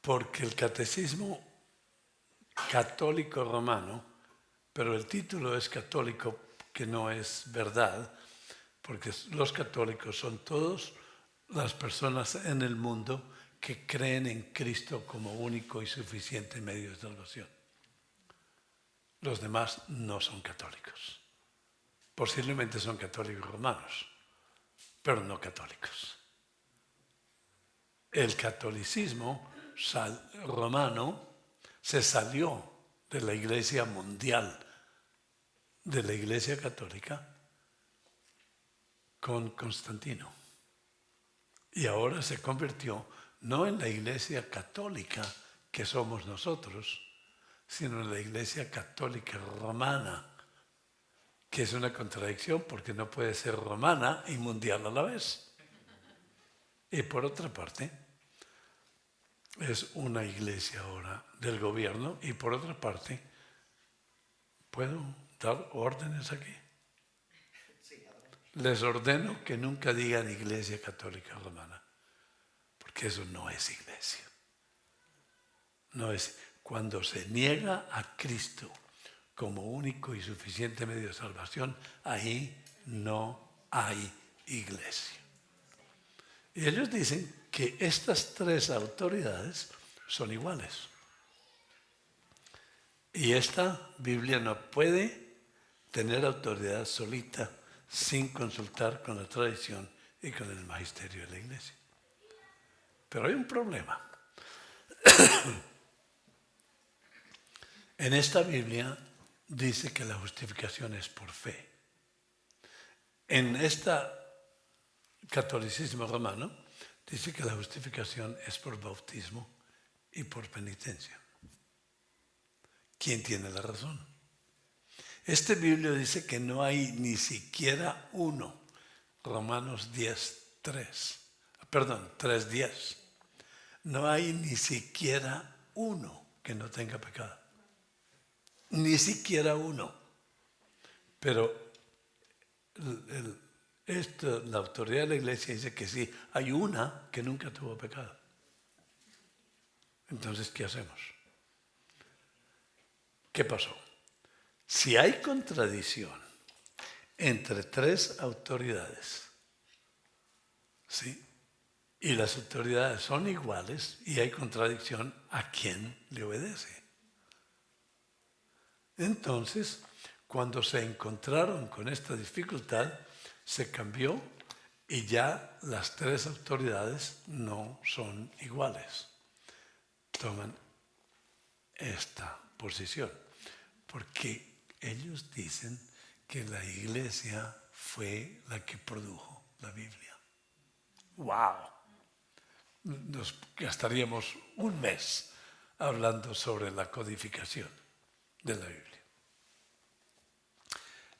porque el catecismo católico romano, pero el título es católico, que no es verdad, porque los católicos son todas las personas en el mundo que creen en Cristo como único y suficiente medio de salvación. Los demás no son católicos. Posiblemente son católicos romanos, pero no católicos. El catolicismo romano se salió de la iglesia mundial, de la iglesia católica, con Constantino. Y ahora se convirtió no en la iglesia católica que somos nosotros, sino en la iglesia católica romana, que es una contradicción porque no puede ser romana y mundial a la vez. Y por otra parte, es una iglesia ahora del gobierno, y por otra parte, ¿puedo dar órdenes aquí? Les ordeno que nunca digan iglesia católica romana, porque eso no es iglesia. No es. Cuando se niega a Cristo como único y suficiente medio de salvación, ahí no hay iglesia. Y ellos dicen que estas 3 autoridades son iguales. Y esta Biblia no puede tener autoridad solita sin consultar con la tradición y con el magisterio de la iglesia. Pero hay un problema. En esta Biblia dice que la justificación es por fe. En este catolicismo romano dice que la justificación es por bautismo y por penitencia. ¿Quién tiene la razón? Este Biblia dice que no hay ni siquiera uno. Romanos 3:10. No hay ni siquiera uno que no tenga pecado. Ni siquiera uno. Pero la autoridad de la iglesia dice que sí, hay una que nunca tuvo pecado. Entonces, ¿qué hacemos? ¿Qué pasó? Si hay contradicción entre 3 autoridades, ¿sí? Y las autoridades son iguales y hay contradicción, ¿a quién le obedece? Entonces, cuando se encontraron con esta dificultad, se cambió y ya las 3 autoridades no son iguales. Toman esta posición. Porque ellos dicen que la iglesia fue la que produjo la Biblia. ¡Wow! Nos gastaríamos un mes hablando sobre la codificación de la Biblia.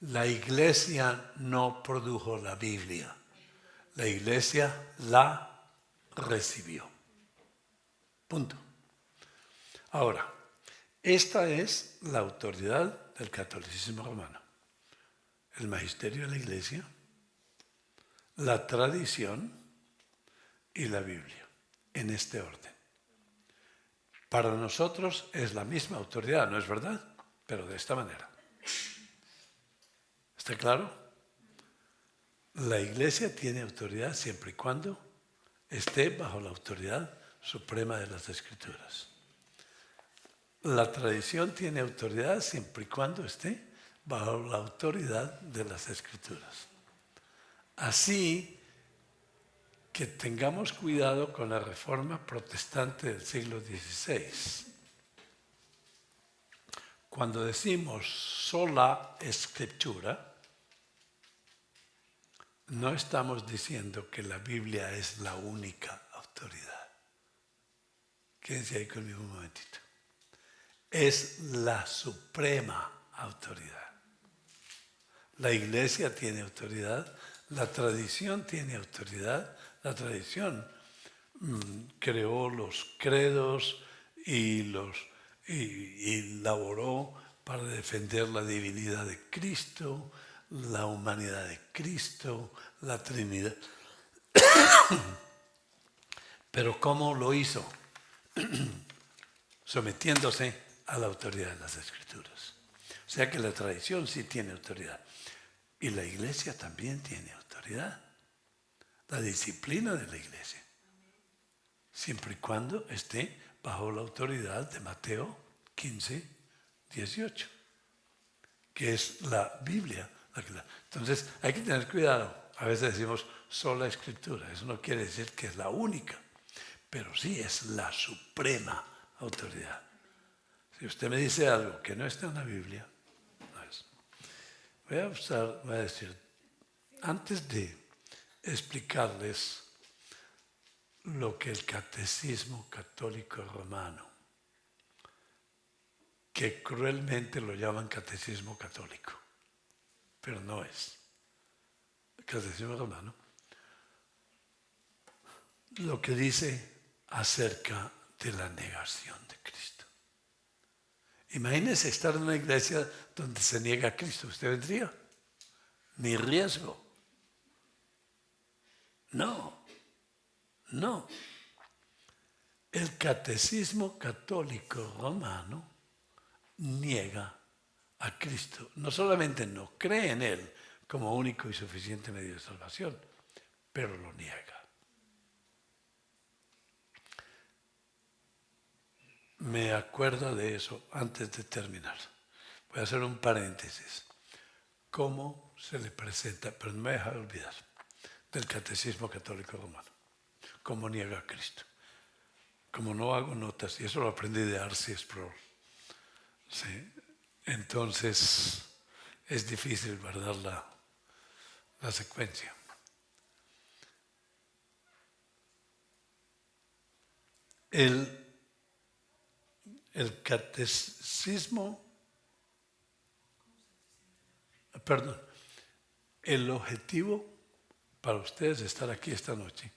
La iglesia no produjo la Biblia. La iglesia la recibió. Punto. Ahora, esta es la autoridad del catolicismo romano. El magisterio de la iglesia, la tradición y la Biblia, en este orden. Para nosotros es la misma autoridad, ¿no es verdad? Pero de esta manera. ¿Está claro? La iglesia tiene autoridad siempre y cuando esté bajo la autoridad suprema de las Escrituras. La tradición tiene autoridad siempre y cuando esté bajo la autoridad de las Escrituras. Así que tengamos cuidado con la reforma protestante del siglo XVI. Cuando decimos sola escritura, no estamos diciendo que la Biblia es la única autoridad. Quédense ahí conmigo un momentito. Es la suprema autoridad. La iglesia tiene autoridad, la tradición tiene autoridad, la tradición creó los credos y elaboró para defender la divinidad de Cristo, la humanidad de Cristo, la Trinidad. Pero ¿cómo lo hizo? Sometiéndose a la autoridad de las Escrituras. O sea que la tradición sí tiene autoridad. Y la iglesia también tiene autoridad. La disciplina de la iglesia. Siempre y cuando esté bajo la autoridad de Mateo 15, 18. Que es la Biblia. Entonces hay que tener cuidado. A veces decimos sola escritura. Eso no quiere decir que es la única. Pero sí es la suprema autoridad. Si usted me dice algo que no está en la Biblia, no es. Voy a decir, antes de explicarles lo que el Catecismo Católico Romano, que cruelmente lo llaman Catecismo Católico, pero no es. El Catecismo Romano, lo que dice acerca de la negación de Cristo. Imagínese estar en una iglesia donde se niega a Cristo. ¿Usted vendría? Ni riesgo. No. El Catecismo Católico Romano niega a Cristo. No solamente no cree en Él como único y suficiente medio de salvación, pero lo niega. Me acuerdo de eso antes de terminar. Voy a hacer un paréntesis. ¿Cómo se le presenta? Pero no me deja de olvidar del Catecismo Católico Romano. ¿Cómo niega a Cristo? Como no hago notas, y eso lo aprendí de R.C. Sproul. ¿Sí? Entonces es difícil guardar la secuencia. El catecismo, perdón, el objetivo para ustedes de estar aquí esta noche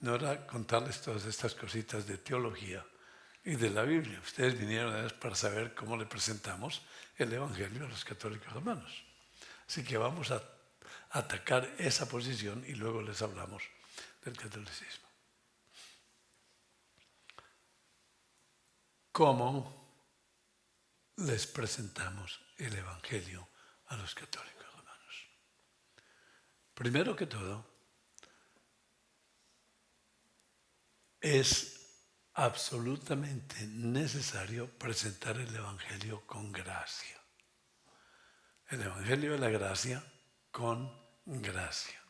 no era contarles todas estas cositas de teología y de la Biblia. Ustedes vinieron para saber cómo le presentamos el Evangelio a los católicos romanos. Así que vamos a atacar esa posición y luego les hablamos del catolicismo. ¿Cómo les presentamos el Evangelio a los católicos romanos? Primero que todo, es absolutamente necesario presentar el Evangelio con gracia. El Evangelio de la gracia con gracia.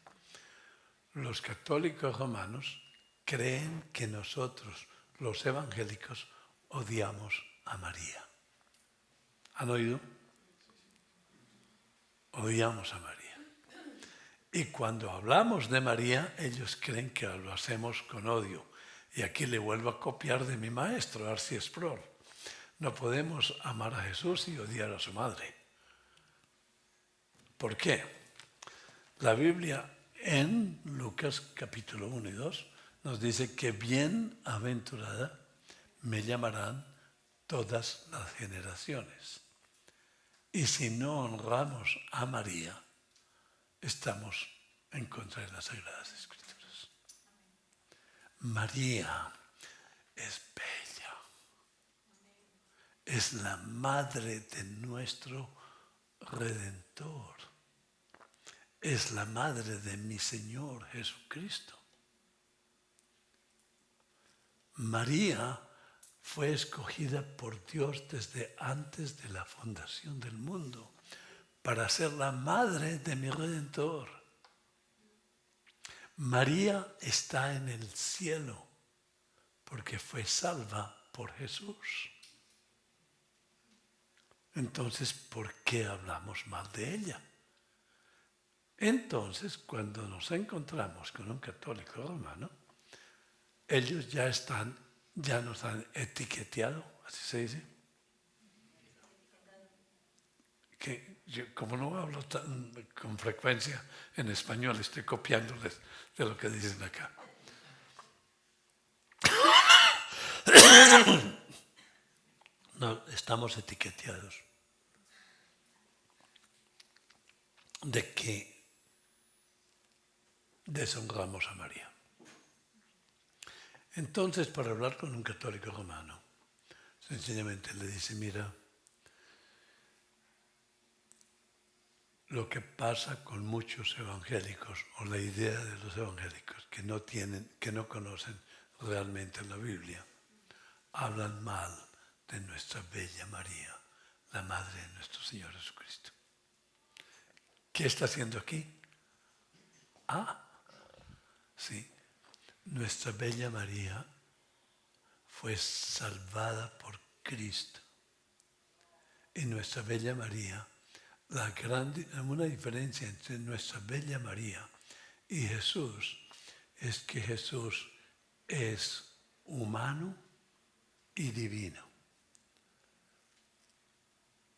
Los católicos romanos creen que nosotros, los evangélicos, odiamos a María. ¿Han oído? Odiamos a María. Y cuando hablamos de María, ellos creen que lo hacemos con odio. Y aquí le vuelvo a copiar de mi maestro, R.C. Sproul. No podemos amar a Jesús y odiar a su madre. ¿Por qué? La Biblia en Lucas capítulo 1 y 2 nos dice que bienaventurada me llamarán todas las generaciones. Y si no honramos a María, estamos en contra de las Sagradas Escrituras. María es bella. Es la madre de nuestro Redentor. Es la madre de mi Señor Jesucristo. María fue escogida por Dios desde antes de la fundación del mundo para ser la madre de mi Redentor. María está en el cielo porque fue salva por Jesús. Entonces, ¿por qué hablamos mal de ella? Entonces, cuando nos encontramos con un católico romano, ellos ya nos han etiquetado, así se dice. Que yo, como no hablo con frecuencia en español, estoy copiándoles de lo que dicen acá. No, estamos etiquetados de que deshonramos a María. Entonces, para hablar con un católico romano, sencillamente le dice, mira, lo que pasa con muchos evangélicos, o la idea de los evangélicos, que no conocen realmente la Biblia, hablan mal de nuestra bella María, la madre de nuestro Señor Jesucristo. ¿Qué está haciendo aquí? Sí, nuestra bella María fue salvada por Cristo. Y nuestra bella María, una diferencia entre nuestra bella María y Jesús es que Jesús es humano y divino.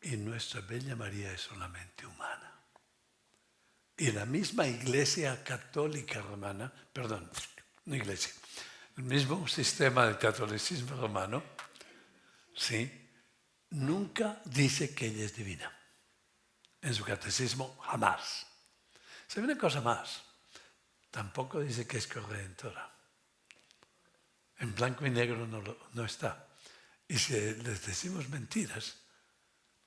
Y nuestra bella María es solamente humana. Y la misma Iglesia Católica Romana, perdón, no iglesia, el mismo sistema del catolicismo romano, ¿sí?, nunca dice que ella es divina. En su catecismo, jamás. ¿Sabe una cosa más? Tampoco dice que es corredentora. En blanco y negro no está. Y si les decimos mentiras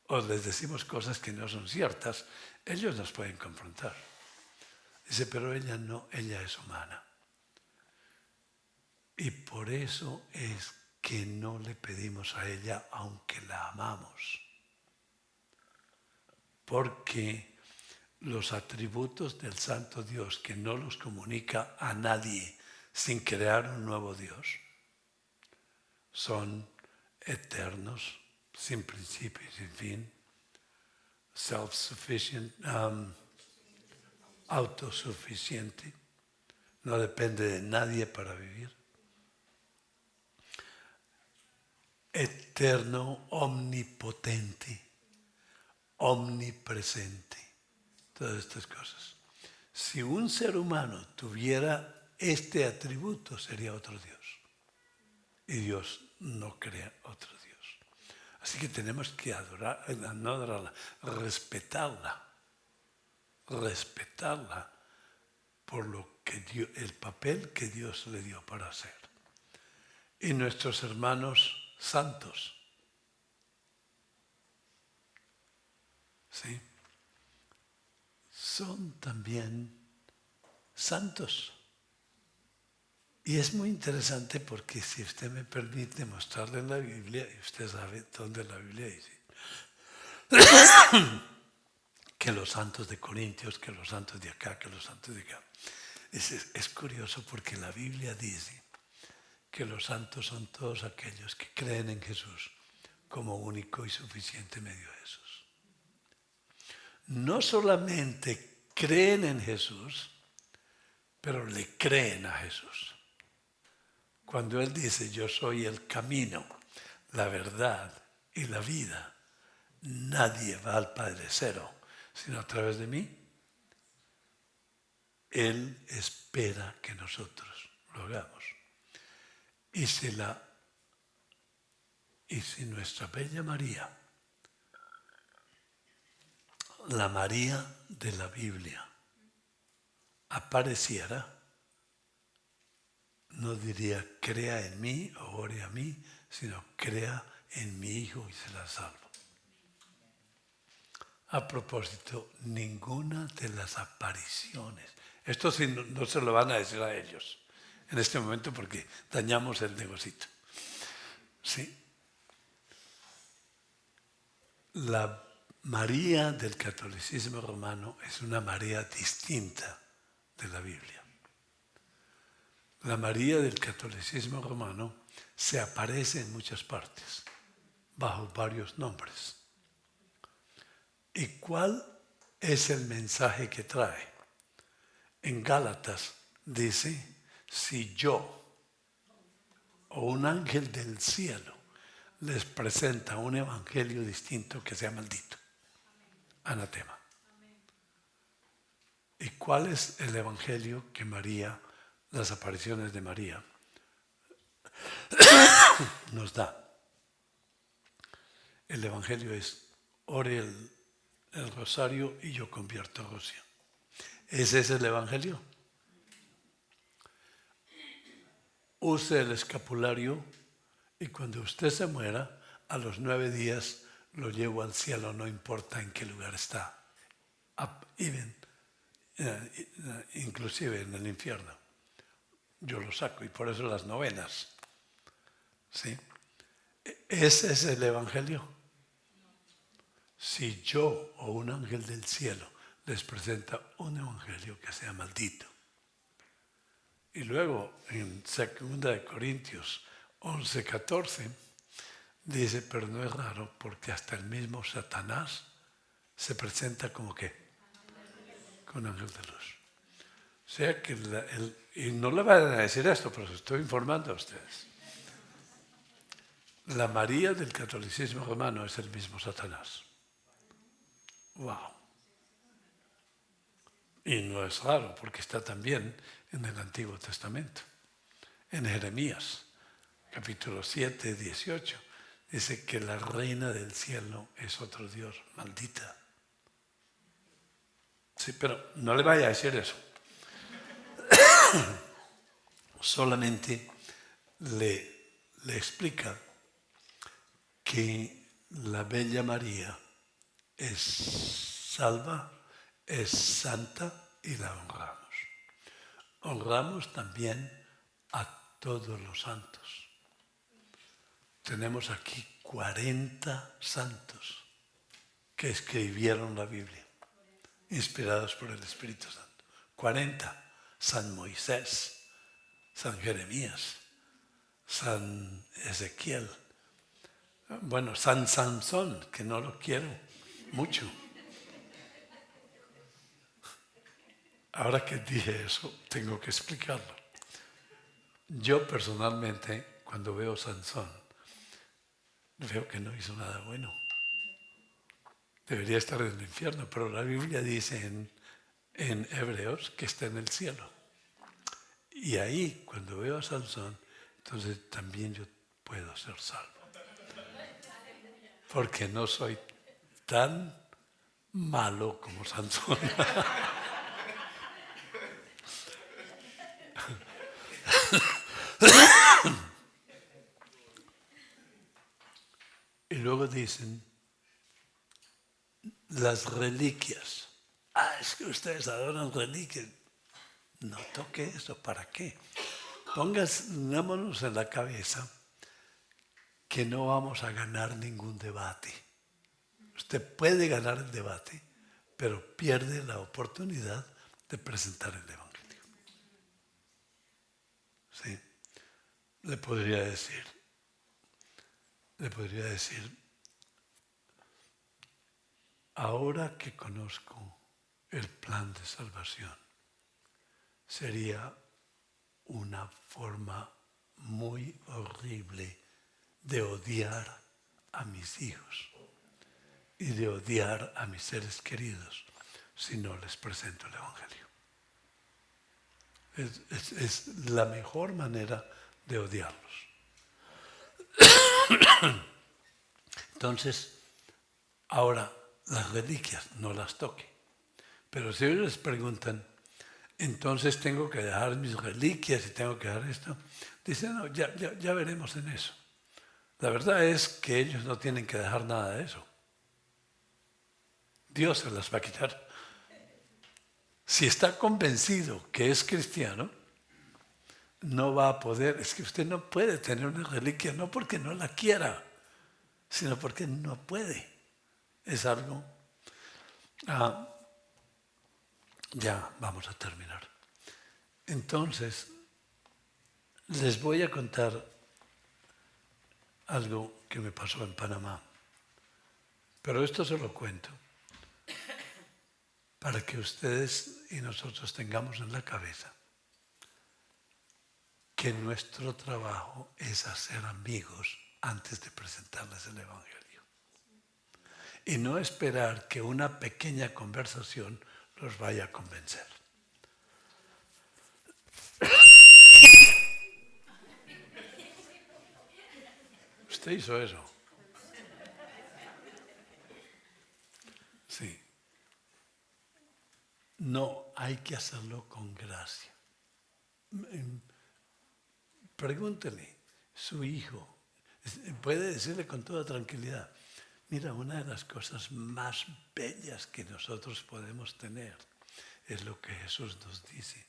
o les decimos cosas que no son ciertas, ellos nos pueden confrontar. Dice, pero ella no, ella es humana. Y por eso es que no le pedimos a ella, aunque la amamos. Porque los atributos del Santo Dios, que no los comunica a nadie sin crear un nuevo Dios, son eternos, sin principio y sin fin, self-sufficient, autosuficiente, no depende de nadie para vivir, eterno, omnipotente, omnipresente, todas estas cosas. Si un ser humano tuviera este atributo, sería otro Dios. Y Dios no crea otro Dios. Así que tenemos que no adorarla, respetarla por el papel que Dios le dio para hacer. Y nuestros hermanos santos, ¿sí?, son también santos. Y es muy interesante porque si usted me permite mostrarle en la Biblia, y usted sabe dónde la Biblia dice, que los santos de Corintios, que los santos de acá, que los santos de acá. Es curioso porque la Biblia dice que los santos son todos aquellos que creen en Jesús como único y suficiente medio de Jesús. No solamente creen en Jesús, pero le creen a Jesús. Cuando Él dice, yo soy el camino, la verdad y la vida, nadie va al Padre cero, sino a través de mí. Él espera que nosotros lo hagamos. Y si nuestra bella María, la María de la Biblia, apareciera, no diría crea en mí o ore a mí, sino crea en mi Hijo y será salvo. A propósito, ninguna de las apariciones, esto sí no se lo van a decir a ellos en este momento porque dañamos el negocito. ¿Sí? La María del catolicismo romano es una María distinta de la Biblia. La María del catolicismo romano se aparece en muchas partes, bajo varios nombres. ¿Y cuál es el mensaje que trae? En Gálatas dice, si yo o un ángel del cielo les presenta un evangelio distinto, que sea maldito. Anatema. ¿Y cuál es el evangelio que María, las apariciones de María, nos da? El evangelio es, ore el rosario y yo convierto a Rusia. Ese es el evangelio. Use el escapulario y cuando usted se muera, a los 9 días lo llevo al cielo, no importa en qué lugar está. Inclusive en el infierno. Yo lo saco y por eso las novenas. ¿Sí? Ese es el evangelio. Si yo o un ángel del cielo les presenta un evangelio que sea maldito. Y luego en 2 Corintios 11:14 dice, pero no es raro porque hasta el mismo Satanás se presenta como que con ángel de luz. O sea que y no le van a decir esto, pero os estoy informando a ustedes. La María del catolicismo romano es el mismo Satanás. Wow. Y no es raro porque está también en el Antiguo Testamento. En Jeremías, capítulo 7, 18, dice que la reina del cielo es otro Dios, maldita. Sí, pero no le vaya a decir eso. Solamente le explica que la Bella María es salva, es santa y la honramos. Honramos también a todos los santos. Tenemos aquí 40 santos que escribieron la Biblia, inspirados por el Espíritu Santo. 40. San Moisés, San Jeremías, San Ezequiel. Bueno, San Sansón, que no lo quiero mucho. Ahora que dije eso, tengo que explicarlo. Yo personalmente, cuando veo a Sansón, veo que no hizo nada bueno. Debería estar en el infierno, pero la Biblia dice en Hebreos que está en el cielo. Y ahí, cuando veo a Sansón, entonces también yo puedo ser salvo. Porque no soy tan malo como Sansón. Y luego dicen las reliquias. Es que ustedes adoran reliquias. No toque eso, ¿para qué? Pongámonos en la cabeza que no vamos a ganar ningún debate. Usted puede ganar el debate, pero pierde la oportunidad de presentar el Evangelio. ¿Sí? Le podría decir, ahora que conozco el plan de salvación, sería una forma muy horrible de odiar a mis hijos y de odiar a mis seres queridos si no les presento el Evangelio. Es la mejor manera de odiarlos. Entonces, ahora las reliquias no las toque. Pero si ellos les preguntan, entonces tengo que dejar mis reliquias y tengo que dejar esto, dicen, no, ya veremos en eso. La verdad es que ellos no tienen que dejar nada de eso. Dios se las va a quitar. Si está convencido que es cristiano, no va a poder, es que usted no puede tener una reliquia, no porque no la quiera, sino porque no puede. Es algo. Ya vamos a terminar. Entonces, les voy a contar algo que me pasó en Panamá. Pero esto se lo cuento para que ustedes y nosotros tengamos en la cabeza que nuestro trabajo es hacer amigos antes de presentarles el Evangelio. Y no esperar que una pequeña conversación los vaya a convencer. Usted hizo eso. Sí. No, hay que hacerlo con gracia. Pregúntele, su hijo, puede decirle con toda tranquilidad, mira, una de las cosas más bellas que nosotros podemos tener es lo que Jesús nos dice,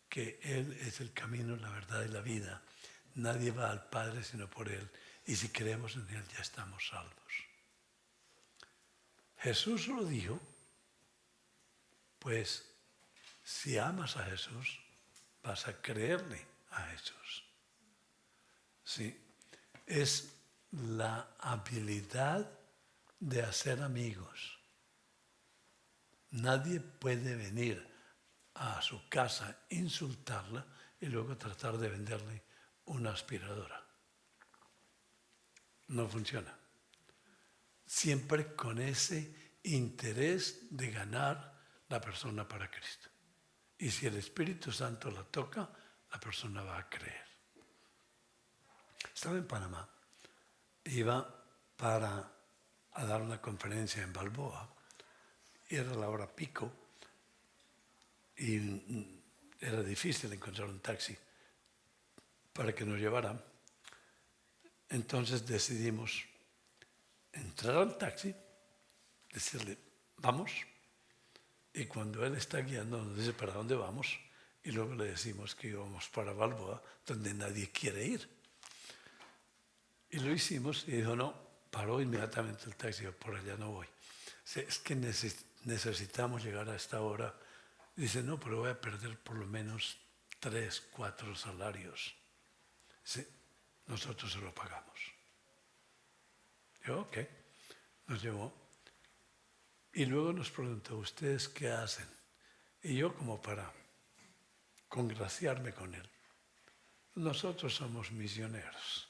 que Él es el camino, la verdad y la vida. Nadie va al Padre sino por Él, y si creemos en Él ya estamos salvos. Jesús lo dijo, pues si amas a Jesús, vas a creerle a Jesús. Sí, es la habilidad de hacer amigos. Nadie puede venir a su casa, insultarla y luego tratar de venderle una aspiradora. No funciona. Siempre con ese interés de ganar la persona para Cristo. Y si el Espíritu Santo la toca, la persona va a creer. Estaba en Panamá, iba a dar una conferencia en Balboa, y era la hora pico, y era difícil encontrar un taxi para que nos llevara. Entonces decidimos entrar al taxi, decirle, vamos, y cuando él está guiando nos dice para dónde vamos, y luego le decimos que íbamos para Balboa, donde nadie quiere ir. Y lo hicimos y dijo, no, paró inmediatamente el taxi, dijo, por allá no voy. Es que necesitamos llegar a esta hora. Dice, no, pero voy a perder por lo menos 3, 4 salarios. Sí, nosotros se lo pagamos. Yo, ok, nos llevó. Y luego nos preguntó, ¿ustedes qué hacen? Y yo como para congraciarme con él. Nosotros somos misioneros.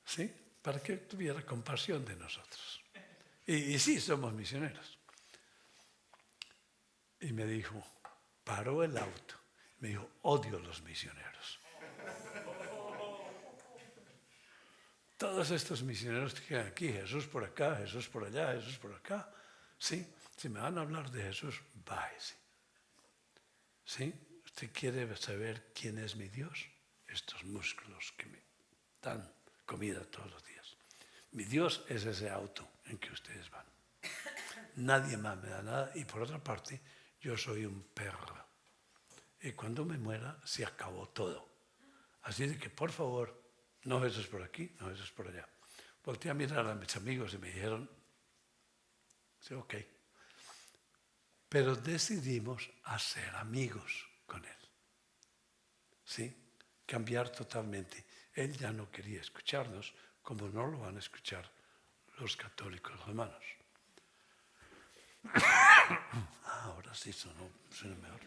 ¿Sí? Para que tuviera compasión de nosotros. Y sí, somos misioneros. Y me dijo, paró el auto. Me dijo, odio los misioneros. Todos estos misioneros que quedan aquí, Jesús por acá, Jesús por allá, Jesús por acá. Sí, si me van a hablar de Jesús, váyase. ¿Sí? ¿Usted quiere saber quién es mi Dios? Estos músculos que me dan comida todos los días. Mi Dios es ese auto en que ustedes van. Nadie más me da nada. Y por otra parte, yo soy un perro. Y cuando me muera, se acabó todo. Así de que, por favor, no Jesús por aquí, no Jesús por allá. Volteé a mirar a mis amigos y me dijeron, sí, ok. Pero decidimos hacer amigos con él. ¿Sí? Cambiar totalmente. Él ya no quería escucharnos, como no lo van a escuchar los católicos romanos. Ahora sí suena mejor.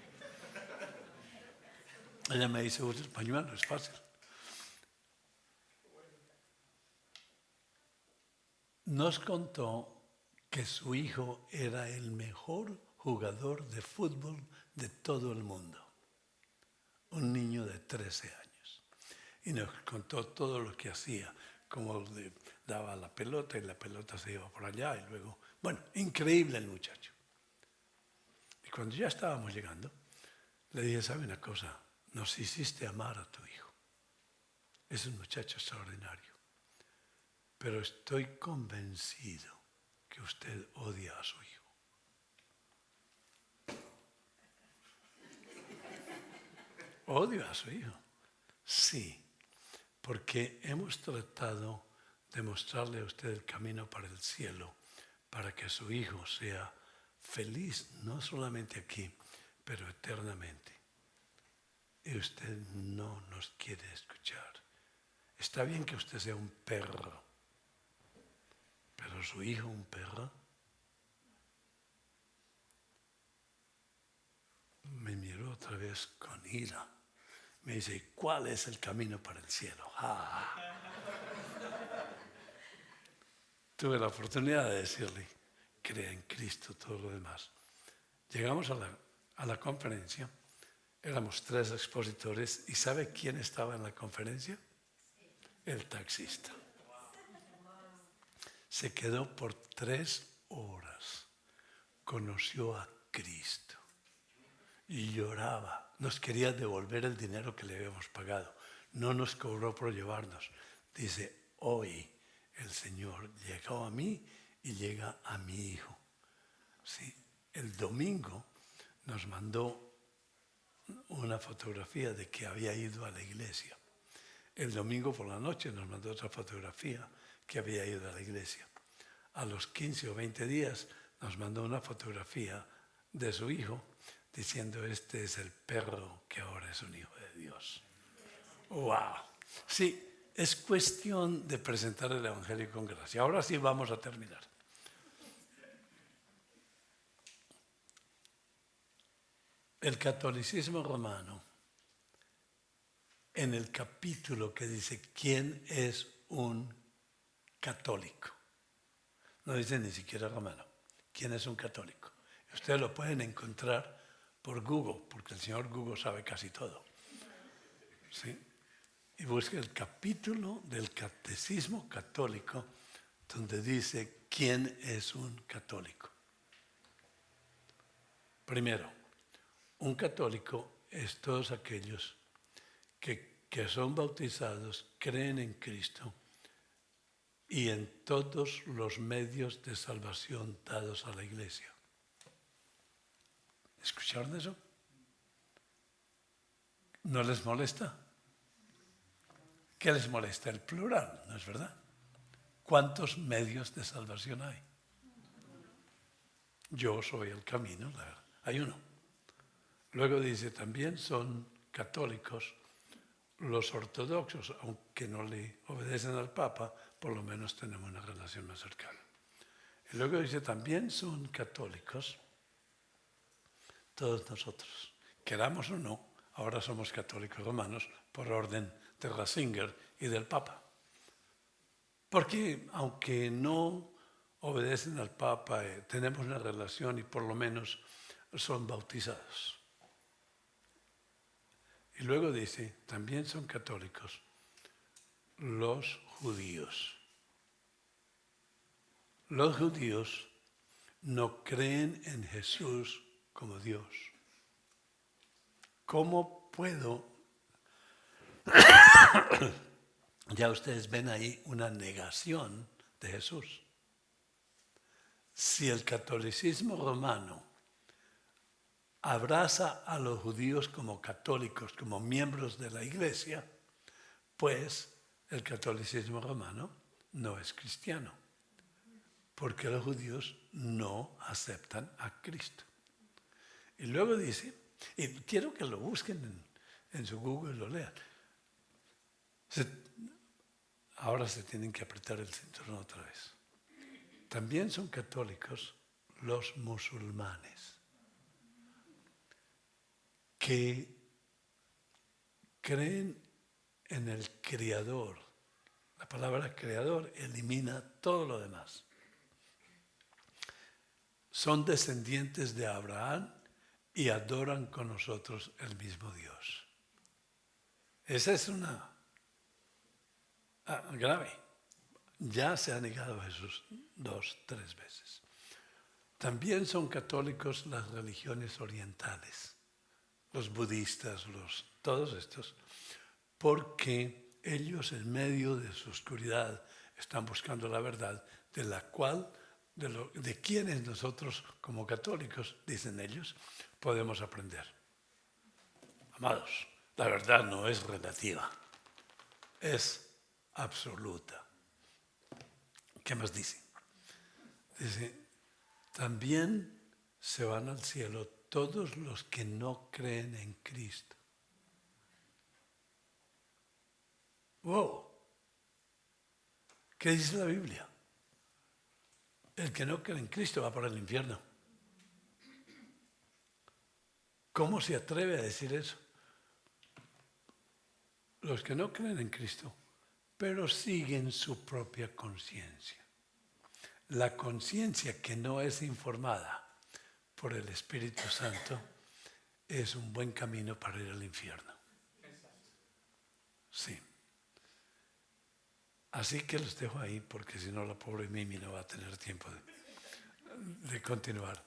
Ella me dice, usa el pañuelo, es fácil. Nos contó que su hijo era el mejor jugador de fútbol de todo el mundo. Un niño de 13 años. Y nos contó todo lo que hacía, cómo le daba la pelota y la pelota se iba por allá y luego... Bueno, increíble el muchacho. Y cuando ya estábamos llegando, le dije, ¿sabe una cosa? Nos hiciste amar a tu hijo. Es un muchacho extraordinario. Pero estoy convencido que usted odia a su hijo. ¿Odio a su hijo? Sí, porque hemos tratado de mostrarle a usted el camino para el cielo, para que su hijo sea feliz, no solamente aquí, pero eternamente. Y usted no nos quiere escuchar. Está bien que usted sea un perro, pero su hijo un perro. Me miró otra vez con ira. Me dice, ¿cuál es el camino para el cielo? ¡Ah! Tuve la oportunidad de decirle, crea en Cristo, todo lo demás. Llegamos a la conferencia, éramos 3 expositores, ¿y sabe quién estaba en la conferencia? El taxista. Se quedó por 3 horas, conoció a Cristo y lloraba. Nos quería devolver el dinero que le habíamos pagado. No nos cobró por llevarnos. Dice, hoy el Señor llegó a mí y llega a mi hijo. Sí, el domingo nos mandó una fotografía de que había ido a la iglesia. El domingo por la noche nos mandó otra fotografía que había ido a la iglesia. A los 15 o 20 días nos mandó una fotografía de su hijo diciendo, este es el perro que ahora es un hijo de Dios. ¡Wow! Sí, es cuestión de presentar el Evangelio con gracia. Ahora sí vamos a terminar. El catolicismo romano, en el capítulo que dice quién es un católico, no dice ni siquiera romano, quién es un católico. Ustedes lo pueden encontrar por Google, porque el señor Google sabe casi todo. ¿Sí? Y busque el capítulo del catecismo católico donde dice quién es un católico. Primero, un católico es todos aquellos que son bautizados, creen en Cristo y en todos los medios de salvación dados a la iglesia. ¿Escucharon eso? ¿No les molesta? ¿Qué les molesta? El plural, ¿no es verdad? ¿Cuántos medios de salvación hay? Yo soy el camino, la verdad. Hay uno. Luego dice, también son católicos los ortodoxos, aunque no le obedecen al Papa, por lo menos tenemos una relación más cercana. Y luego dice, también son católicos todos nosotros. Queramos o no, ahora somos católicos romanos por orden de Ratzinger y del Papa. Porque aunque no obedecen al Papa, tenemos una relación y por lo menos son bautizados. Y luego dice, también son católicos los judíos. Los judíos no creen en Jesús como Dios. ¿Cómo puedo? Ya ustedes ven ahí una negación de Jesús. Si el catolicismo romano abraza a los judíos como católicos, como miembros de la iglesia, pues el catolicismo romano no es cristiano, porque los judíos no aceptan a Cristo. Y luego dice, y quiero que lo busquen en su Google y lo lean. Ahora se tienen que apretar el cinturón otra vez. También son católicos los musulmanes, que creen en el Creador. La palabra Creador elimina todo lo demás. Son descendientes de Abraham y adoran con nosotros el mismo Dios. Esa es una grave. Ya se ha negado a Jesús 2, 3 veces. También son católicos las religiones orientales, los budistas, todos estos, porque ellos en medio de su oscuridad están buscando la verdad, de la cual, de quienes nosotros como católicos, dicen ellos, podemos aprender. Amados, la verdad no es relativa, es absoluta. ¿Qué más dice? Dice, también se van al cielo todos los que no creen en Cristo. ¡Wow! ¿Qué dice la Biblia? El que no cree en Cristo va para el infierno. ¿Cómo se atreve a decir eso? Los que no creen en Cristo, pero siguen su propia conciencia. La conciencia que no es informada por el Espíritu Santo es un buen camino para ir al infierno. Sí. Así que los dejo ahí porque si no la pobre Mimi no va a tener tiempo de continuar.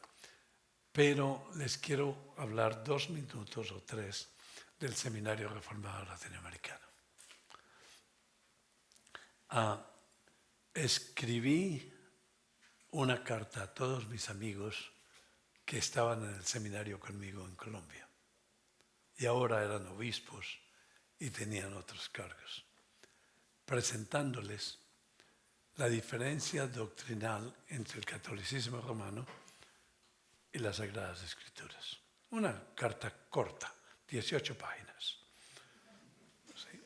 Pero les quiero hablar 2 minutos o 3 del Seminario Reformado Latinoamericano. Escribí una carta a todos mis amigos que estaban en el seminario conmigo en Colombia y ahora eran obispos y tenían otros cargos, presentándoles la diferencia doctrinal entre el catolicismo romano y las Sagradas Escrituras. Una carta corta, 18 páginas. ¿Sí?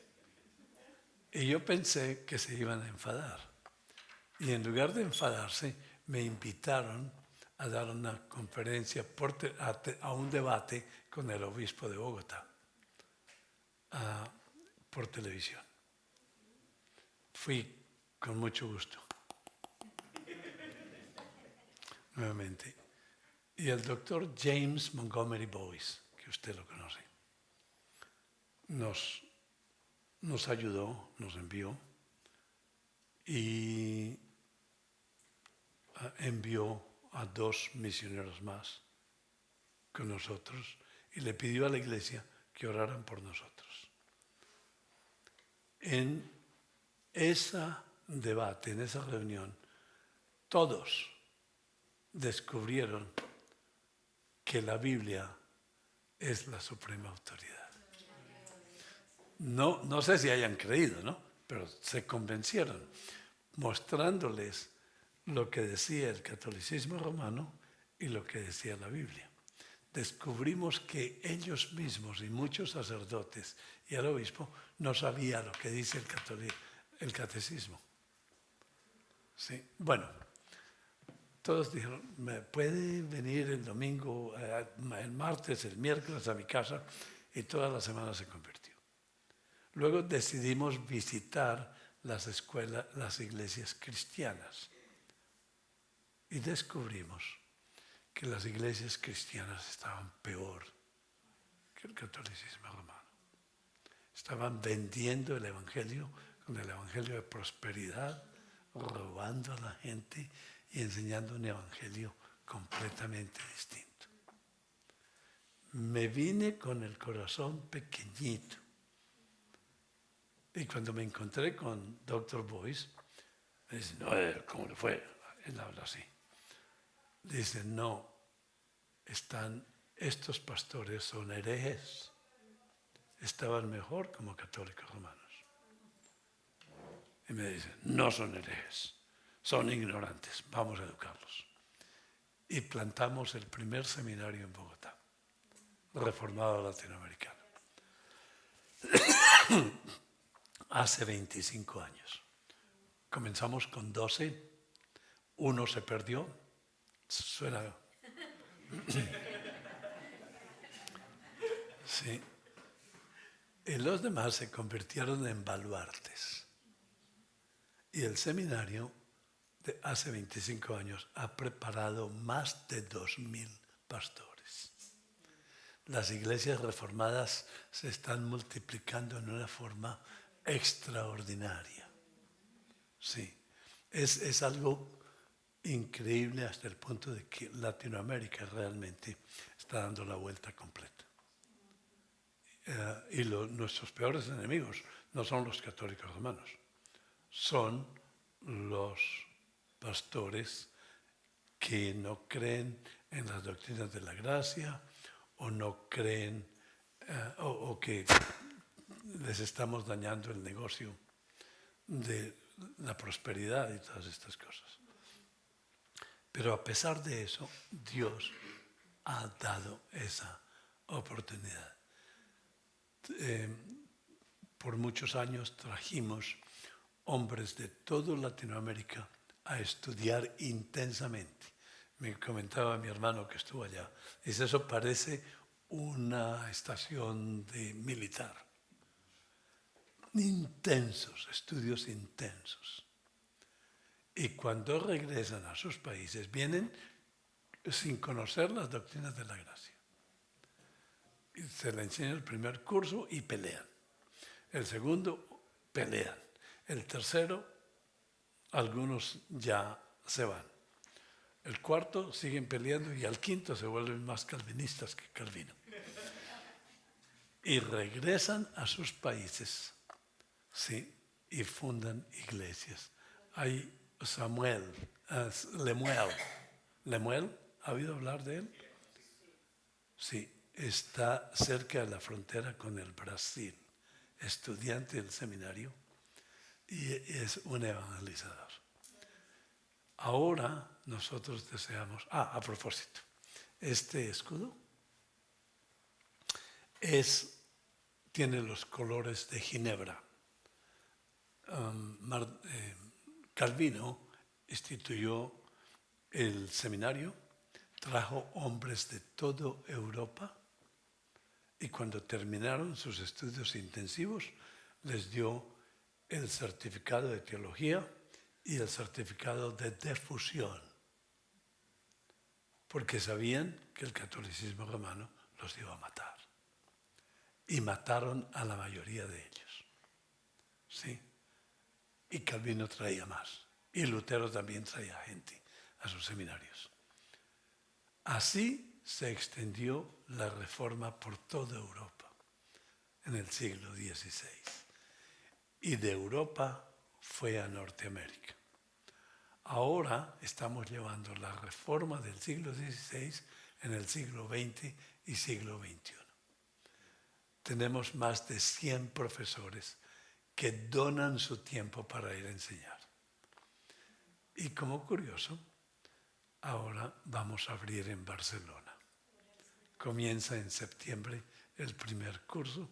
Y yo pensé que se iban a enfadar. Y en lugar de enfadarse, me invitaron a dar una conferencia a un debate con el obispo de Bogotá por televisión. Fui con mucho gusto. Nuevamente. Y el doctor James Montgomery Boyce, que usted lo conoce, nos ayudó, nos envió y envió a 2 misioneros más con nosotros y le pidió a la iglesia que oraran por nosotros. En ese debate, en esa reunión, todos descubrieron que la Biblia es la suprema autoridad. No sé si hayan creído, ¿no? Pero se convencieron, mostrándoles lo que decía el catolicismo romano y lo que decía la Biblia. Descubrimos que ellos mismos y muchos sacerdotes y el obispo no sabían lo que dice el catecismo. Sí. Bueno, todos dijeron, ¿me puede venir el domingo, el martes, el miércoles a mi casa? Y toda la semana se convirtió. Luego decidimos visitar las escuelas, las iglesias cristianas. Y descubrimos que las iglesias cristianas estaban peor que el catolicismo romano. Estaban vendiendo el evangelio con el evangelio de prosperidad, robando a la gente y enseñando un evangelio completamente distinto. Me vine con el corazón pequeñito. Y cuando me encontré con Dr. Boyce, me dice, no, ¿cómo le fue? Él habla así. Dice, no, estos pastores son herejes. Estaban mejor como católicos romanos. Y me dice, no son herejes, son ignorantes, vamos a educarlos. Y plantamos el primer seminario en Bogotá, reformado latinoamericano. Hace 25 años. Comenzamos con 12, uno se perdió, Suena. Sí. Y los demás se convirtieron en baluartes. Y el seminario de hace 25 años ha preparado más de 2.000 pastores. Las iglesias reformadas se están multiplicando en una forma extraordinaria. Sí, es algo increíble hasta el punto de que Latinoamérica realmente está dando la vuelta completa. Y nuestros peores enemigos no son los católicos romanos, son los pastores que no creen en las doctrinas de la gracia o no creen o que les estamos dañando el negocio de la prosperidad y todas estas cosas. Pero a pesar de eso, Dios ha dado esa oportunidad. Por muchos años trajimos hombres de toda Latinoamérica a estudiar intensamente. Me comentaba mi hermano que estuvo allá. Dice, eso parece una estación de militar. Intensos, estudios intensos. Y cuando regresan a sus países, vienen sin conocer las doctrinas de la gracia. Y se le enseña el primer curso y pelean. El segundo, pelean. El tercero, algunos ya se van. El cuarto, siguen peleando y al quinto se vuelven más calvinistas que Calvino. Y regresan a sus países, ¿sí? Y fundan iglesias. Hay Lemuel, ¿ha oído hablar de él? Sí, está cerca de la frontera con el Brasil, estudiante del seminario y es un evangelizador. Ahora nosotros deseamos, a propósito, este escudo tiene los colores de Ginebra. Calvino instituyó el seminario, trajo hombres de toda Europa y cuando terminaron sus estudios intensivos les dio el certificado de teología y el certificado de defusión, porque sabían que el catolicismo romano los iba a matar. Y mataron a la mayoría de ellos. ¿Sí? Y Calvino traía más. Y Lutero también traía gente a sus seminarios. Así se extendió la reforma por toda Europa en el siglo XVI. Y de Europa fue a Norteamérica. Ahora estamos llevando la reforma del siglo XVI en el siglo XX y siglo XXI. Tenemos más de 100 profesores que donan su tiempo para ir a enseñar. Y como curioso, ahora vamos a abrir en Barcelona. Comienza en septiembre el primer curso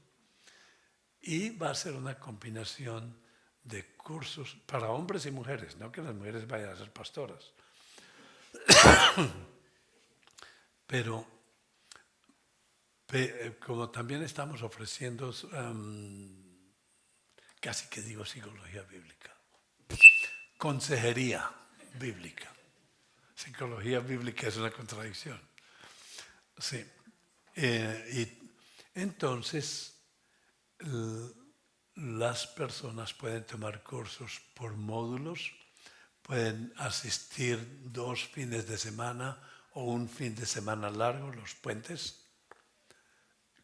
y va a ser una combinación de cursos para hombres y mujeres, no que las mujeres vayan a ser pastoras. Pero como también estamos ofreciendo, casi que digo psicología bíblica, consejería bíblica. Psicología bíblica es una contradicción. Sí. Y entonces las personas pueden tomar cursos por módulos, pueden asistir 2 fines de semana o un fin de semana largo, los puentes,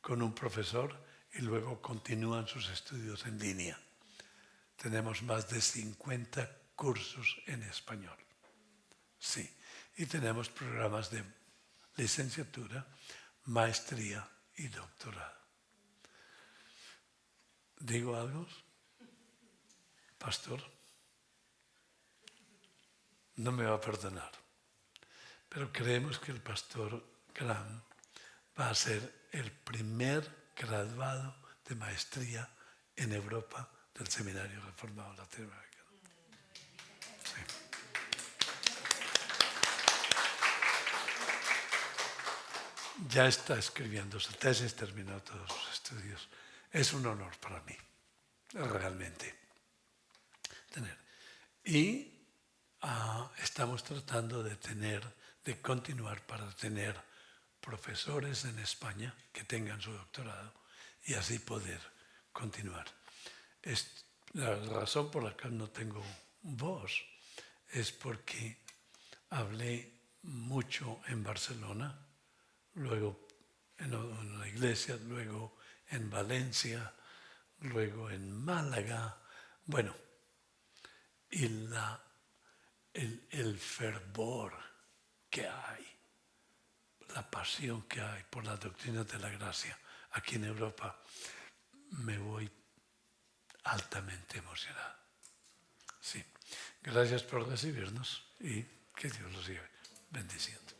con un profesor y luego continúan sus estudios en línea. Tenemos más de 50 cursos en español. Sí. Y tenemos programas de licenciatura, maestría y doctorado. ¿Digo algo? Pastor, no me va a perdonar, pero creemos que el pastor Graham va a ser el primer graduado de maestría en Europa del Seminario Reformado Latinoamericano. Sí. ya está escribiendo su tesis, terminó todos sus estudios. Es un honor para mí, realmente, tener. Y estamos tratando de continuar para tener profesores en España que tengan su doctorado y así poder continuar. La razón por la cual no tengo voz es porque hablé mucho en Barcelona, luego en la iglesia, luego en Valencia, luego en Málaga. Bueno, y el fervor que hay, la pasión que hay por la doctrina de la gracia aquí en Europa, me voy altamente emocionado. Sí. Gracias por recibirnos y que Dios los siga bendiciendo.